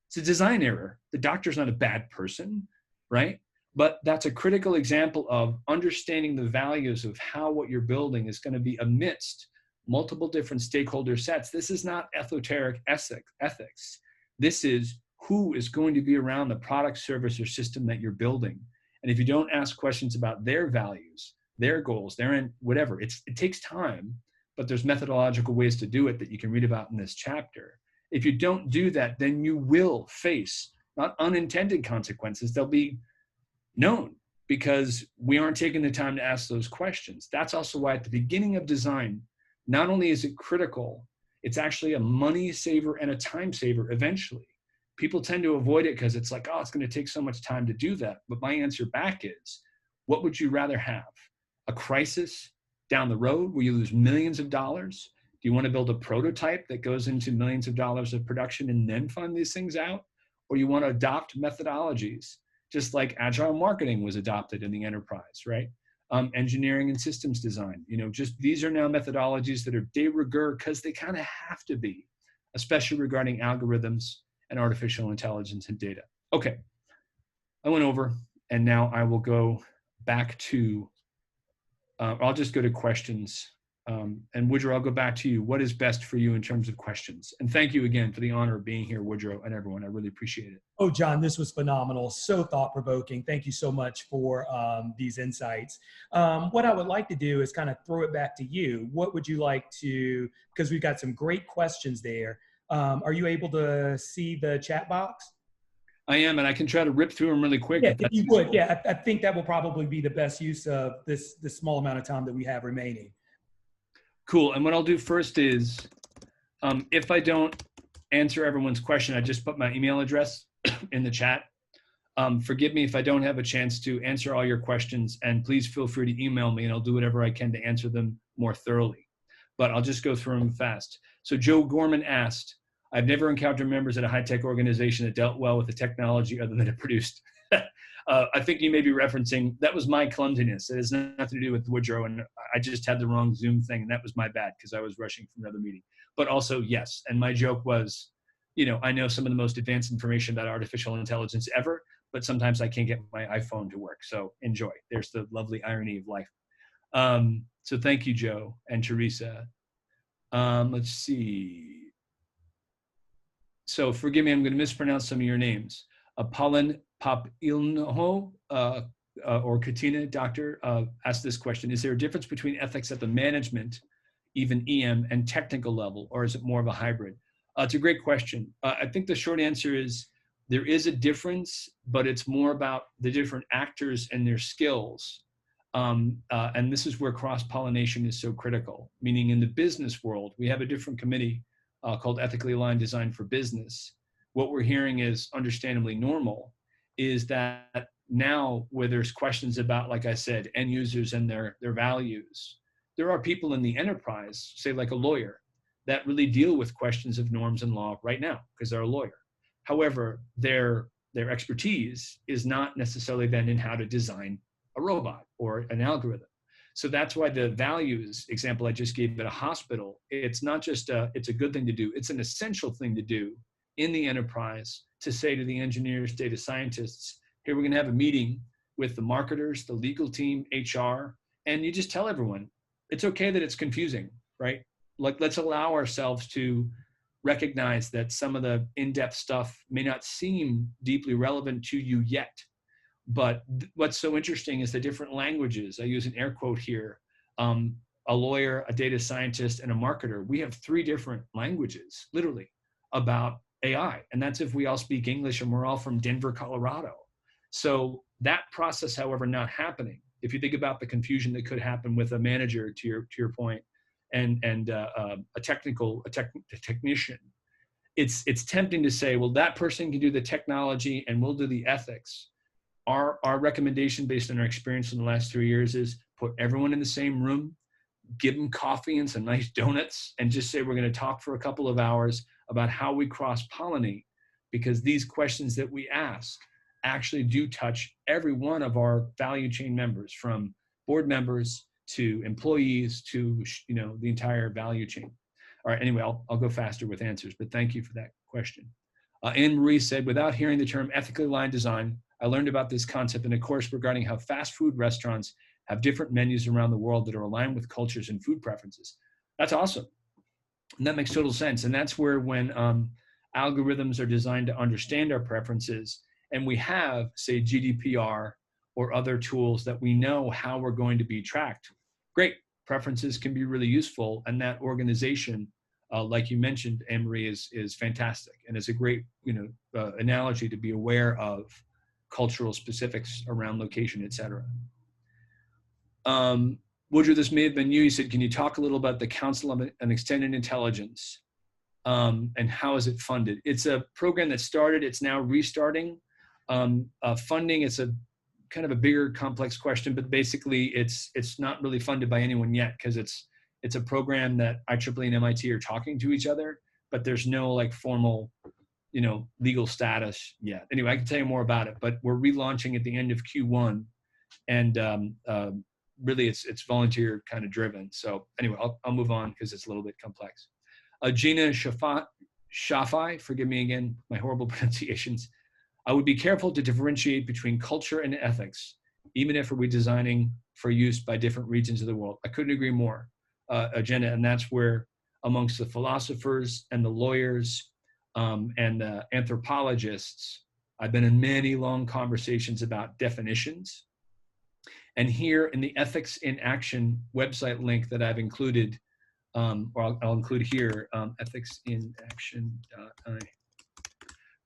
it's a design error. The doctor's not a bad person, right? But that's a critical example of understanding the values of how what you're building is going to be amidst multiple different stakeholder sets. This is not esoteric ethics. This is who is going to be around the product, service, or system that you're building. And if you don't ask questions about their values, their goals, whatever, it takes time, but there's methodological ways to do it that you can read about in this chapter. If you don't do that, then you will face not unintended consequences. They'll be known because we aren't taking the time to ask those questions. That's also why at the beginning of design, not only is it critical, it's actually a money saver and a time saver eventually. People tend to avoid it because it's like, oh, it's going to take so much time to do that. But my answer back is, what would you rather have? A crisis down the road where you lose millions of dollars? Do you want to build a prototype that goes into millions of dollars of production and then fund these things out? Or you want to adopt methodologies, just like agile marketing was adopted in the enterprise, right? Engineering and systems design, just these are now methodologies that are de rigueur because they kind of have to be, especially regarding algorithms and artificial intelligence and data. Okay, I went over, and now I will go back to, I'll just go to questions And Woodrow, I'll go back to you. What is best for you in terms of questions? And thank you again for the honor of being here, Woodrow, and everyone. I really appreciate it. Oh, John, this was phenomenal. So thought-provoking. Thank you so much for these insights. What I would like to do is kind of throw it back to you. What would you like to, because we've got some great questions there. Are you able to see the chat box? I am, and I can try to rip through them really quick. Yeah, if you would. Yeah, I think that will probably be the best use of this small amount of time that we have remaining. Cool. And what I'll do first is, if I don't answer everyone's question, I just put my email address in the chat. Forgive me if I don't have a chance to answer all your questions, and please feel free to email me and I'll do whatever I can to answer them more thoroughly. But I'll just go through them fast. So Joe Gorman asked, I've never encountered members at a high-tech organization that dealt well with the technology other than it produced. I think you may be referencing, that was my clumsiness. It has nothing to do with Woodrow, and I just had the wrong Zoom thing, and that was my bad because I was rushing from another meeting. But also, yes, and my joke was, you know, I know some of the most advanced information about artificial intelligence ever, but sometimes I can't get my iPhone to work. So enjoy. There's the lovely irony of life. So thank you, Joe and Teresa. Let's see. So forgive me, I'm going to mispronounce some of your names. Pollen Papilno or Katina, doctor, asked this question. Is there a difference between ethics at the management, even EM, and technical level, or is it more of a hybrid? It's a great question. I think the short answer is there is a difference, but it's more about the different actors and their skills. And this is where cross-pollination is so critical, meaning in the business world, we have a different committee called Ethically Aligned Design for Business. What we're hearing is understandably normal, is that now where there's questions about, like I said, end users and their values, there are people in the enterprise, say like a lawyer, that really deal with questions of norms and law right now because they're a lawyer. However, their expertise is not necessarily then in how to design a robot or an algorithm. So that's why the values example I just gave at a hospital, it's not just it's a good thing to do, it's an essential thing to do in the enterprise to say to the engineers, data scientists, here we're going to have a meeting with the marketers, the legal team, HR, and you just tell everyone, it's okay that it's confusing, right? Like, let's allow ourselves to recognize that some of the in-depth stuff may not seem deeply relevant to you yet. But what's so interesting is the different languages. I use an air quote here. A lawyer, a data scientist, and a marketer. We have 3 different languages, literally, about AI. And that's if we all speak English and we're all from Denver, Colorado. So that process, however, not happening. If you think about the confusion that could happen with a manager, to your point, and a technician, it's tempting to say, well, that person can do the technology and we'll do the ethics. Our recommendation based on our experience in the last 3 years is put everyone in the same room, give them coffee and some nice donuts, and just say we're going to talk for a couple of hours about how we cross-pollinate, because these questions that we ask actually do touch every one of our value chain members, from board members to employees to, you know, the entire value chain. All right, anyway, I'll go faster with answers, but thank you for that question. Anne Marie said, without hearing the term ethically aligned design, I learned about this concept in a course regarding how fast food restaurants have different menus around the world that are aligned with cultures and food preferences. That's awesome. And that makes total sense. And that's where when algorithms are designed to understand our preferences, and we have, say, GDPR or other tools that we know how we're going to be tracked, great. Preferences can be really useful. And that organization, like you mentioned, Anne-Marie, is fantastic. And it's a great, you know, analogy to be aware of cultural specifics around location, et cetera. Woodrow, this may have been you. You said, can you talk a little about the Council on Extended Intelligence and how is it funded? It's a program that started, it's now restarting. Funding, it's a kind of a bigger complex question, but basically it's not really funded by anyone yet because it's a program that IEEE and MIT are talking to each other, but there's no like formal, you know, legal status yet. Anyway, I can tell you more about it, but we're relaunching at the end of Q1, and really it's volunteer kind of driven. So anyway, I'll move on because it's a little bit complex. Gina Shafai, forgive me again, my horrible pronunciations. I would be careful to differentiate between culture and ethics, even if we're designing for use by different regions of the world. I couldn't agree more. agenda, and that's where amongst the philosophers and the lawyers and the anthropologists, I've been in many long conversations about definitions. And here in the Ethics in Action website link that I've included, or I'll include here, Ethics in Action.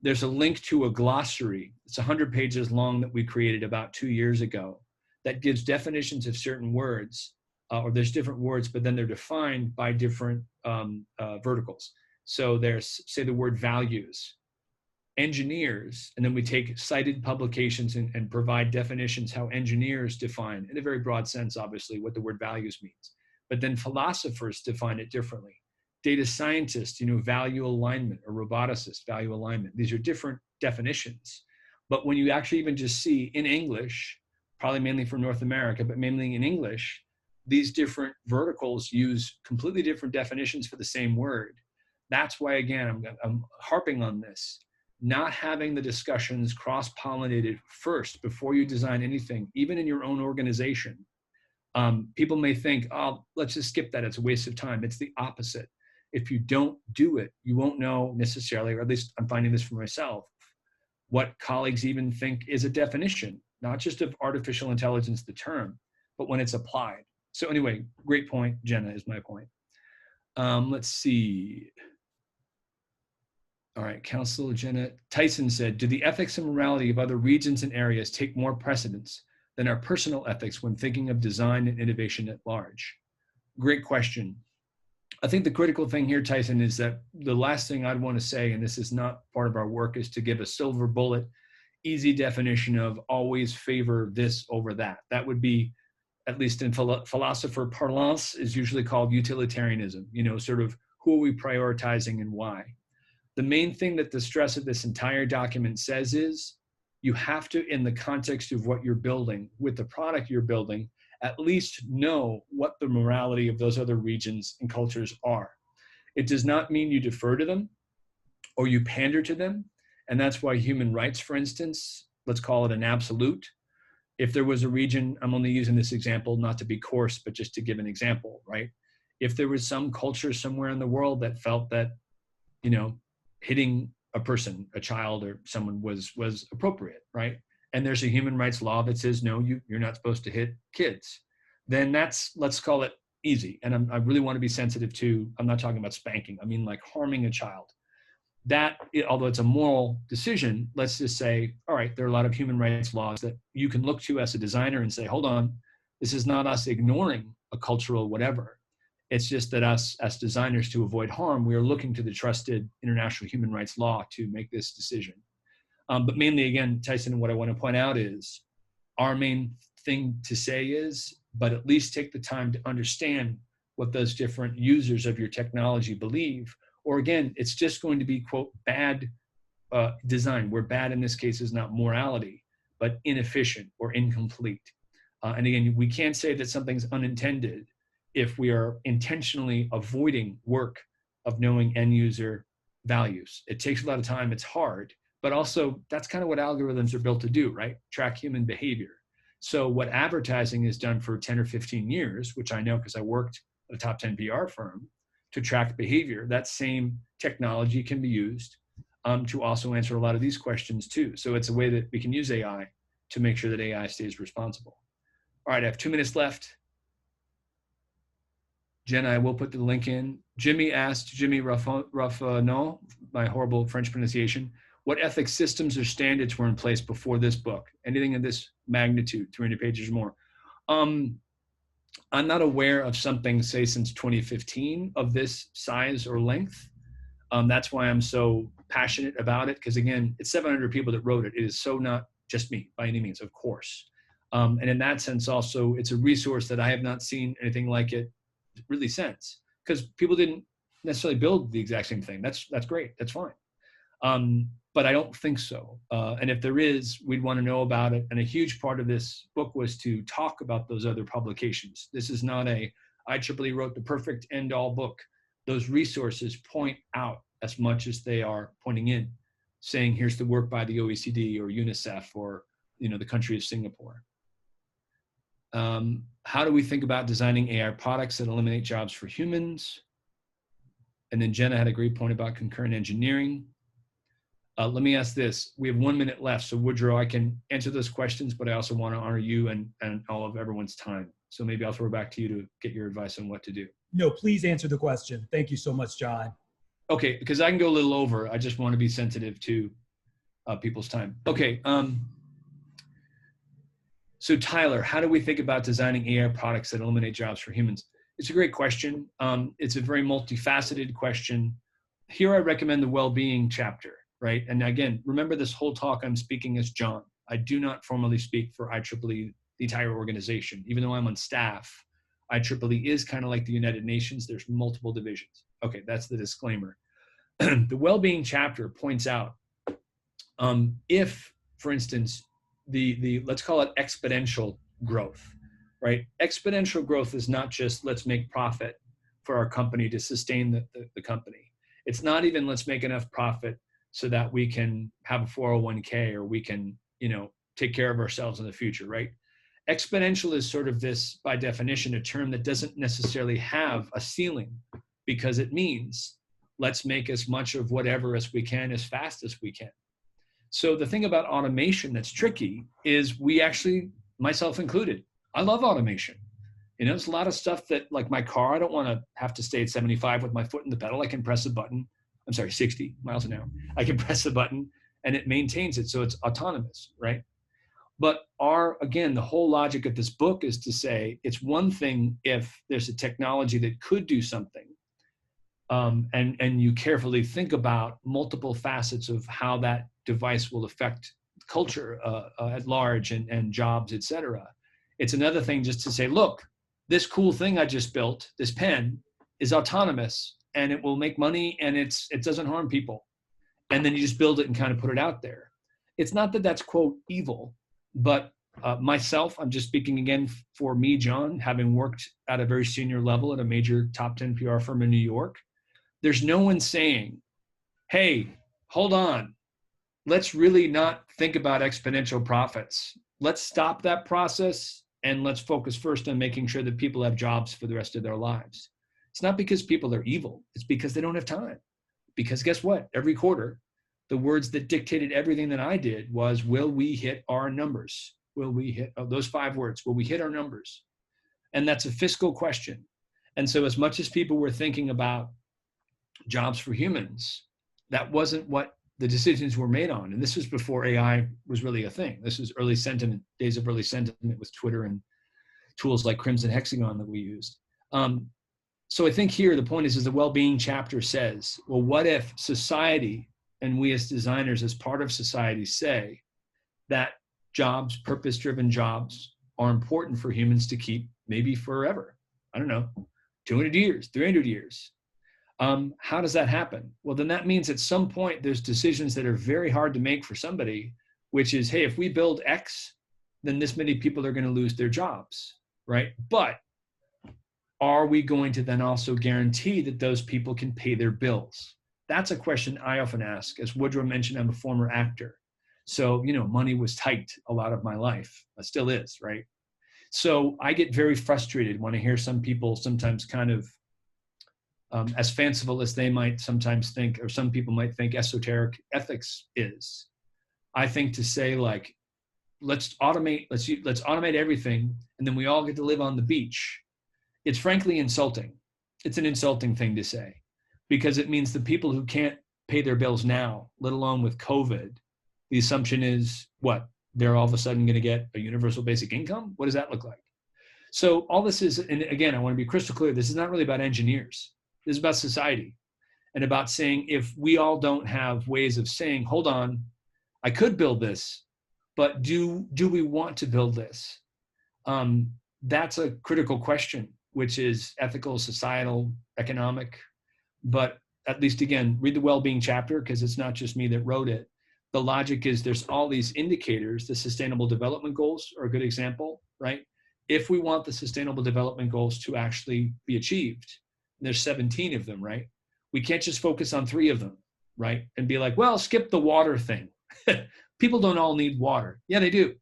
There's a link to a glossary. It's 100 pages long that we created about 2 years ago that gives definitions of certain words, or there's different words, but then they're defined by different verticals. So there's, say, the word values, engineers, and then we take cited publications and provide definitions how engineers define, in a very broad sense, obviously, what the word values means. But then philosophers define it differently. Data scientists, value alignment, or roboticists, value alignment. These are different definitions. But when you actually even just see in English, probably mainly for North America, but mainly in English, these different verticals use completely different definitions for the same word. That's why, again, I'm harping on this. Not having the discussions cross-pollinated first before you design anything, even in your own organization. People may think, oh, let's just skip that. It's a waste of time. It's the opposite. If you don't do it, you won't know necessarily, or at least I'm finding this for myself, what colleagues even think is a definition, not just of artificial intelligence, the term, but when it's applied. So anyway, great point, Jenna, is my point. Let's see. All right, Council Jenna. Tyson said, do the ethics and morality of other regions and areas take more precedence than our personal ethics when thinking of design and innovation at large? Great question. I think the critical thing here, Tyson, is that the last thing I'd want to say, and this is not part of our work, is to give a silver bullet, easy definition of always favor this over that. That would be, at least in philosopher parlance, is usually called utilitarianism, sort of who are we prioritizing and why. The main thing that the stress of this entire document says is you have to, in the context of what you're building, with the product you're building, at least know what the morality of those other regions and cultures are. It does not mean you defer to them or you pander to them. And that's why human rights, for instance, let's call it an absolute. If there was a region, I'm only using this example not to be coarse, but just to give an example, right? If there was some culture somewhere in the world that felt that, hitting a person, a child or someone was appropriate, right? And there's a human rights law that says, no, you're not supposed to hit kids. Then that's, let's call it easy. And I really want to be sensitive to, I'm not talking about spanking. I mean like harming a child. That, although it's a moral decision, let's just say, all right, there are a lot of human rights laws that you can look to as a designer and say, hold on, this is not us ignoring a cultural whatever. It's just that us as designers, to avoid harm, we are looking to the trusted international human rights law to make this decision. But mainly, again, Tyson, what I want to point out is our main thing to say is, but at least take the time to understand what those different users of your technology believe. Or again, it's just going to be, quote, bad design, where bad in this case is not morality, but inefficient or incomplete. And again, we can't say that something's unintended if we are intentionally avoiding work of knowing end user values. It takes a lot of time, it's hard, but also that's kind of what algorithms are built to do, right? Track human behavior. So what advertising has done for 10 or 15 years, which I know because I worked at a top 10 PR firm, to track behavior, that same technology can be used to also answer a lot of these questions too. So it's a way that we can use AI to make sure that AI stays responsible. All right, I have 2 minutes left. Jenna, I will put the link in. Jimmy asked, Jimmy Ruffano, my horrible French pronunciation, what ethics systems or standards were in place before this book? Anything of this magnitude, 300 pages or more? I'm not aware of something, say, since 2015 of this size or length. That's why I'm so passionate about it, because again, it's 700 people that wrote it. It is so not just me by any means, of course. And in that sense also, it's a resource that I have not seen anything like it really since, because people didn't necessarily build the exact same thing. That's great, that's fine. But I don't think so. And if there is, we'd want to know about it. And a huge part of this book was to talk about those other publications. This is not a, IEEE wrote the perfect end-all book. Those resources point out as much as they are pointing in, saying here's the work by the OECD or UNICEF or the country of Singapore. How do we think about designing AI products that eliminate jobs for humans? And then Jenna had a great point about concurrent engineering. Let me ask this. We have 1 minute left. So Woodrow, I can answer those questions, but I also want to honor you and all of everyone's time. So maybe I'll throw it back to you to get your advice on what to do. No, please answer the question. Thank you so much, John. Okay, because I can go a little over. I just want to be sensitive to people's time. Okay. So Tyler, how do we think about designing AI products that eliminate jobs for humans? It's a great question. It's a very multifaceted question. Here I recommend the well-being chapter, right? And again, remember this whole talk I'm speaking as John. I do not formally speak for IEEE, the entire organization. Even though I'm on staff, IEEE is kind of like the United Nations. There's multiple divisions. Okay, that's the disclaimer. The well-being chapter points out if, for instance, let's call it exponential growth, right? Exponential growth is not just let's make profit for our company to sustain the company. It's not even let's make enough profit so that we can have a 401k or we can, take care of ourselves in the future, right? Exponential is sort of this, by definition, a term that doesn't necessarily have a ceiling because it means let's make as much of whatever as we can as fast as we can. So the thing about automation that's tricky is we actually, myself included, I love automation. There's a lot of stuff that, like my car, I don't want to have to stay at 75 with my foot in the pedal. I can press a button. I'm sorry, 60 miles an hour. I can press a button and it maintains it. So it's autonomous, right? But again, the whole logic of this book is to say it's one thing if there's a technology that could do something, and you carefully think about multiple facets of how that device will affect culture at large and jobs, et cetera. It's another thing just to say, look, this cool thing I just built, this pen, is autonomous and it will make money and it doesn't harm people. And then you just build it and kind of put it out there. It's not that that's, quote, evil, but myself, I'm just speaking again for me, John, having worked at a very senior level at a major top 10 PR firm in New York. There's no one saying, hey, hold on, let's really not think about exponential profits. Let's stop that process and let's focus first on making sure that people have jobs for the rest of their lives. It's not because people are evil. It's because they don't have time. Because guess what? Every quarter, the words that dictated everything that I did was, will we hit our numbers? Will we hit those 5 words? Will we hit our numbers? And that's a fiscal question. And so as much as people were thinking about jobs for humans, that wasn't what the decisions were made on. And this was before AI was really a thing. This was early sentiment, days of early sentiment with Twitter and tools like Crimson Hexagon that we used. So I think here the point is the well-being chapter says, well, what if society and we as designers as part of society say that jobs, purpose-driven jobs, are important for humans to keep maybe forever? I don't know, 200 years, 300 years. How does that happen? Well, then that means at some point there's decisions that are very hard to make for somebody, which is, hey, if we build X, then this many people are going to lose their jobs, right? But are we going to then also guarantee that those people can pay their bills? That's a question I often ask. As Woodrow mentioned, I'm a former actor. So, money was tight a lot of my life. It still is, right? So I get very frustrated when I hear some people sometimes kind of, as fanciful as they might sometimes think, or some people might think esoteric ethics is. I think to say like, let's automate everything, and then we all get to live on the beach. It's frankly insulting. It's an insulting thing to say, because it means the people who can't pay their bills now, let alone with COVID, the assumption is what? They're all of a sudden going to get a universal basic income? What does that look like? So all this is, and again, I want to be crystal clear, this is not really about engineers. This is about society and about saying, if we all don't have ways of saying, hold on, I could build this, but do we want to build this? That's a critical question, which is ethical, societal, economic. But at least, again, read the well-being chapter, because it's not just me that wrote it. The logic is there's all these indicators. The Sustainable Development Goals are a good example, right? If we want the Sustainable Development Goals to actually be achieved, there's 17 of them, right? We can't just focus on 3 of them, right? And be like, well, skip the water thing. People don't all need water. Yeah, they do.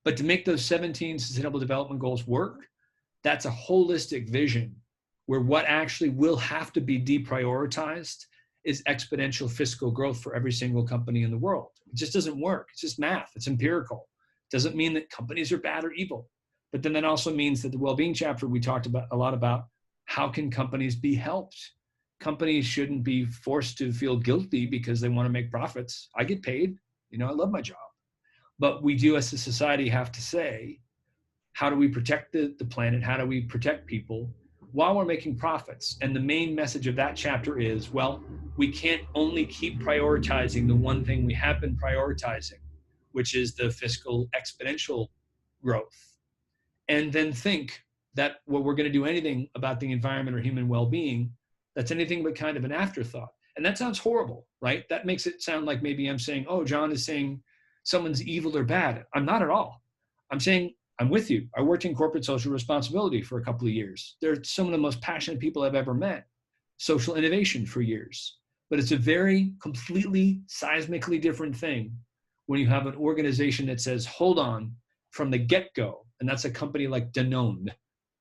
But to make those 17 Sustainable Development Goals work, that's a holistic vision where what actually will have to be deprioritized is exponential fiscal growth for every single company in the world. It just doesn't work. It's just math. It's empirical. It doesn't mean that companies are bad or evil. But then that also means that the well-being chapter, we talked about a lot about how can companies be helped? Companies shouldn't be forced to feel guilty because they want to make profits. I get paid. I love my job. But we do as a society have to say, how do we protect the planet? How do we protect people while we're making profits? And the main message of that chapter is, well, we can't only keep prioritizing the one thing we have been prioritizing, which is the fiscal exponential growth, and then think that what we're going to do anything about the environment or human well-being, that's anything but kind of an afterthought. And that sounds horrible, right? That makes it sound like maybe I'm saying, oh, John is saying someone's evil or bad. I'm not at all. I'm saying, I'm with you. I worked in corporate social responsibility for a couple of years. They're some of the most passionate people I've ever met. Social innovation for years. But it's a very completely seismically different thing when you have an organization that says, hold on, from the get-go. And that's a company like Danone,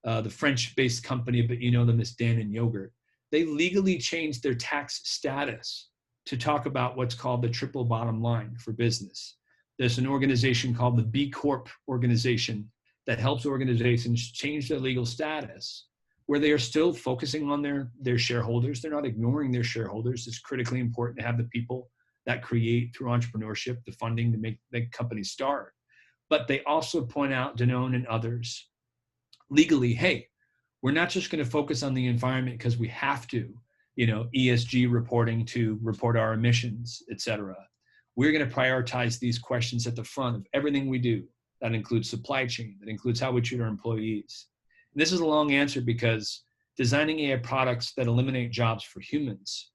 the French-based company, but you know them as Dan and Yogurt. They legally changed their tax status to talk about what's called the triple bottom line for business. There's an organization called the B Corp organization that helps organizations change their legal status, where they are still focusing on their shareholders. They're not ignoring their shareholders. It's critically important to have the people that create through entrepreneurship, the funding to make companies start. But they also point out, Danone and others, legally, hey, we're not just going to focus on the environment because we have to, ESG reporting to report our emissions, et cetera. We're going to prioritize these questions at the front of everything we do. That includes supply chain. That includes how we treat our employees. And this is a long answer because designing AI products that eliminate jobs for humans.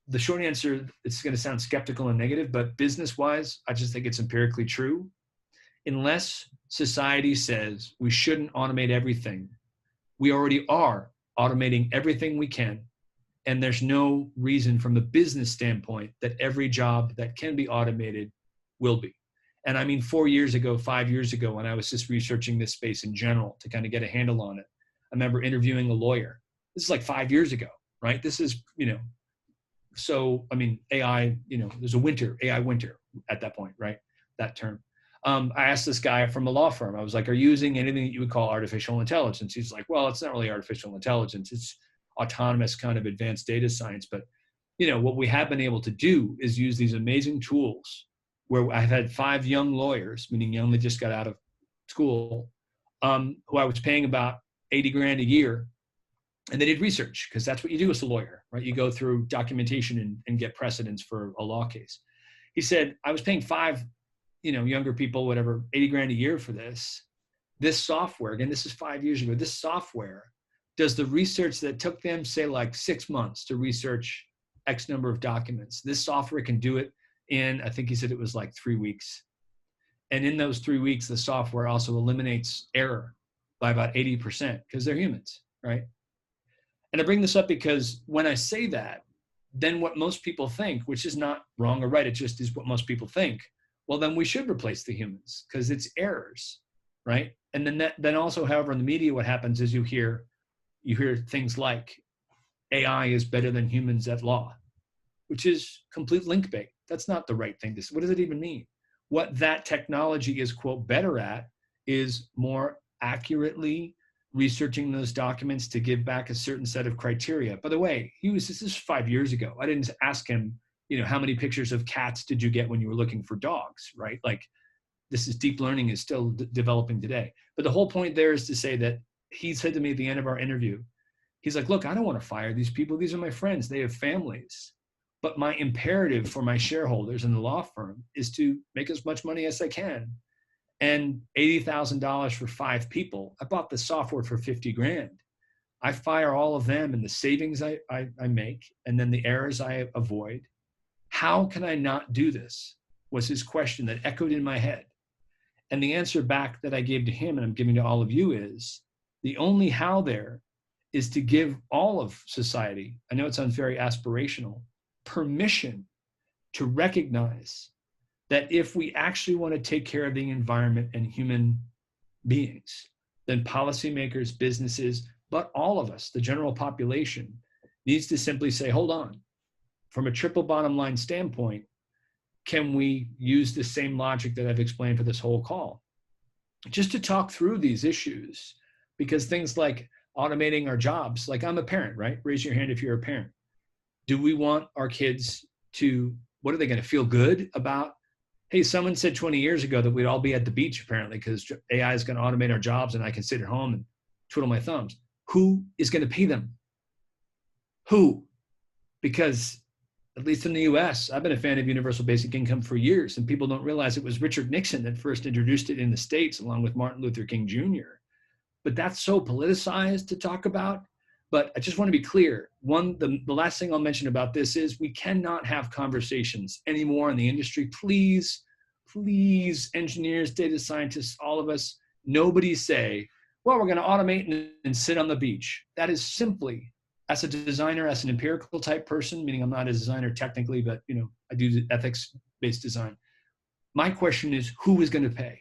The short answer, it's going to sound skeptical and negative, but business-wise, I just think it's empirically true. Unless society says we shouldn't automate everything, we already are automating everything we can. And there's no reason from the business standpoint that every job that can be automated will be. And I mean, 4 years ago, 5 years ago, when I was just researching this space in general to kind of get a handle on it, I remember interviewing a lawyer. This is like 5 years ago, right? This is, so, I mean, AI, there's a AI winter at that point, right? That term. I asked this guy from a law firm, I was like, are you using anything that you would call artificial intelligence? He's like, well, it's not really artificial intelligence. It's autonomous kind of advanced data science. But, what we have been able to do is use these amazing tools where I've had 5 young lawyers, meaning young that just got out of school, who I was paying about 80 grand a year. And they did research, because that's what you do as a lawyer, right? You go through documentation and get precedents for a law case. He said, I was paying 5, younger people, whatever, 80 grand a year for this. This software, again, this is 5 years ago, this software does the research that took them, say, like 6 months to research X number of documents. This software can do it in, I think he said it was like 3 weeks. And in those 3 weeks, the software also eliminates error by about 80% because they're humans, right? And I bring this up because when I say that, then what most people think, which is not wrong or right, it just is what most people think, well, then we should replace the humans because it's errors, right? And then also, however, in the media, what happens is you hear things like AI is better than humans at law, which is complete link bait. That's not the right thing to say. What does it even mean? What that technology is, quote, better at is more accurately researching those documents to give back a certain set of criteria. By the way, this is 5 years ago. I didn't ask him, how many pictures of cats did you get when you were looking for dogs, right? Like, this is deep learning is still developing today. But the whole point there is to say that he said to me at the end of our interview, he's like, look, I don't want to fire these people. These are my friends. They have families. But my imperative for my shareholders in the law firm is to make as much money as I can. And $80,000 for 5 people. I bought the software for 50 grand. I fire all of them and the savings I make, and then the errors I avoid. How can I not do this? Was his question that echoed in my head. And the answer back that I gave to him, and I'm giving to all of you, is the only how there is to give all of society, I know it sounds very aspirational, permission to recognize that if we actually want to take care of the environment and human beings, then policymakers, businesses, but all of us, the general population, needs to simply say, hold on, from a triple bottom line standpoint, can we use the same logic that I've explained for this whole call? Just to talk through these issues, because things like automating our jobs, like I'm a parent, right? Raise your hand if you're a parent. Do we want our kids to, what are they going to feel good about? Hey, someone said 20 years ago that we'd all be at the beach apparently because AI is going to automate our jobs and I can sit at home and twiddle my thumbs. Who is going to pay them? Who? Because at least in the US, I've been a fan of universal basic income for years, and people don't realize it was Richard Nixon that first introduced it in the States along with Martin Luther King Jr. But that's so politicized to talk about. But I just want to be clear. One, the last thing I'll mention about this is we cannot have conversations anymore in the industry. Please, please, engineers, data scientists, all of us, nobody say, well, we're going to automate and sit on the beach. That is simply, as a designer, as an empirical type person, meaning I'm not a designer technically, but I do ethics-based design. My question is, who is going to pay?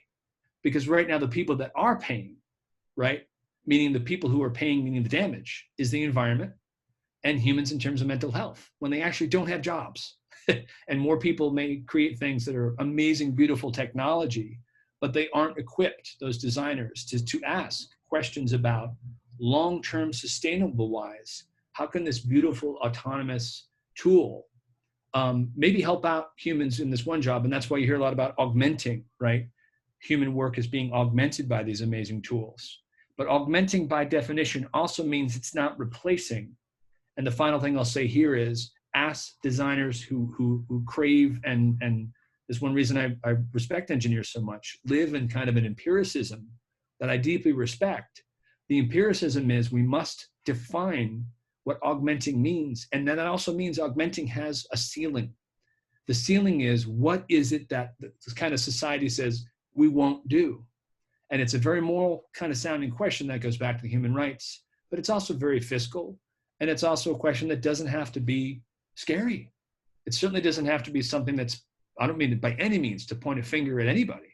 Because right now, the people that are paying, right, meaning the people who are paying, meaning the damage, is the environment and humans in terms of mental health, when they actually don't have jobs. And more people may create things that are amazing, beautiful technology, but they aren't equipped, those designers, to ask questions about long-term sustainable-wise, how can this beautiful autonomous tool maybe help out humans in this one job? And that's why you hear a lot about augmenting, right? Human work is being augmented by these amazing tools. But augmenting by definition also means it's not replacing. And the final thing I'll say here is ask designers who crave, and there's one reason I respect engineers so much, live in kind of an empiricism that I deeply respect. The empiricism is we must define what augmenting means. And then that also means augmenting has a ceiling. The ceiling is, what is it that this kind of society says we won't do? And it's a very moral kind of sounding question that goes back to human rights, but it's also very fiscal. And it's also a question that doesn't have to be scary. It certainly doesn't have to be something that's, I don't mean it by any means to point a finger at anybody,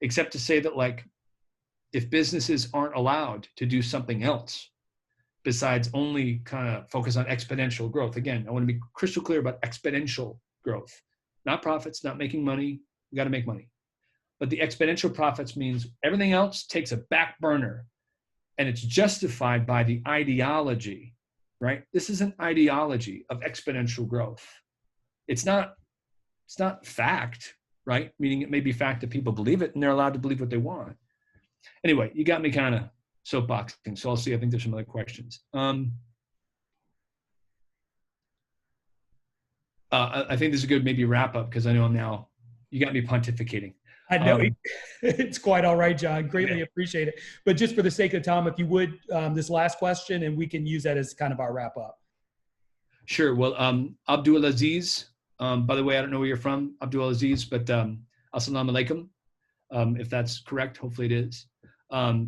except to say that, like, if businesses aren't allowed to do something else besides only kind of focus on exponential growth. Again, I want to be crystal clear about exponential growth, not profits, not making money. We got to make money. But the exponential profits means everything else takes a back burner, and it's justified by the ideology, right? This is an ideology of exponential growth. It's not fact, right? Meaning it may be fact that people believe it and they're allowed to believe what they want. Anyway, you got me kind of soapboxing, so I'll see. I think there's some other questions. I think this is a good maybe wrap up, because I know you got me pontificating. I know it's quite all right, John. Greatly appreciate it. But just for the sake of time, if you would, this last question, and we can use that as kind of our wrap up. Sure. Well, Abdul Aziz, by the way, I don't know where you're from, Abdul Aziz, but assalamu alaikum, if that's correct. Hopefully it is.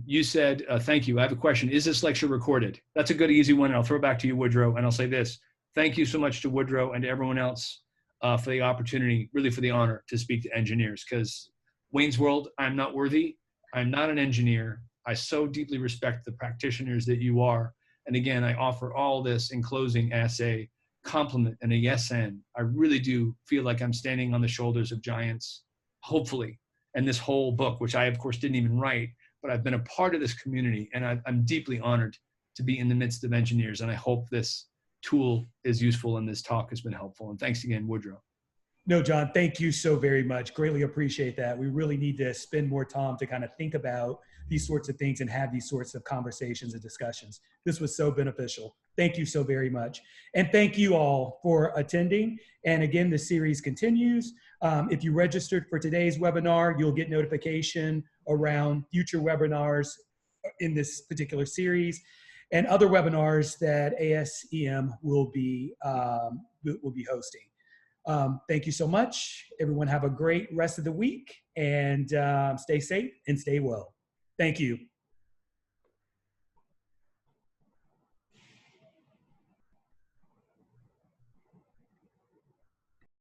You said, thank you. I have a question. Is this lecture recorded? That's a good, easy one. I'll throw it back to you, Woodrow, and I'll say this. Thank you so much to Woodrow and to everyone else for the opportunity, really for the honor to speak to engineers, because Wayne's World, I'm not worthy. I'm not an engineer. I so deeply respect the practitioners that you are. And again, I offer all this in closing as a compliment and a yes and. I really do feel like I'm standing on the shoulders of giants, hopefully. And this whole book, which I, of course, didn't even write, but I've been a part of this community, and I'm deeply honored to be in the midst of engineers. And I hope this tool is useful and this talk has been helpful. And thanks again, Woodrow. No, John, thank you so very much. Greatly appreciate that. We really need to spend more time to kind of think about these sorts of things and have these sorts of conversations and discussions. This was so beneficial. Thank you so very much. And thank you all for attending. And again, the series continues. If you registered for today's webinar, you'll get notification around future webinars in this particular series and other webinars that ASEM will be hosting. Thank you so much. Everyone have a great rest of the week, and stay safe and stay well. Thank you.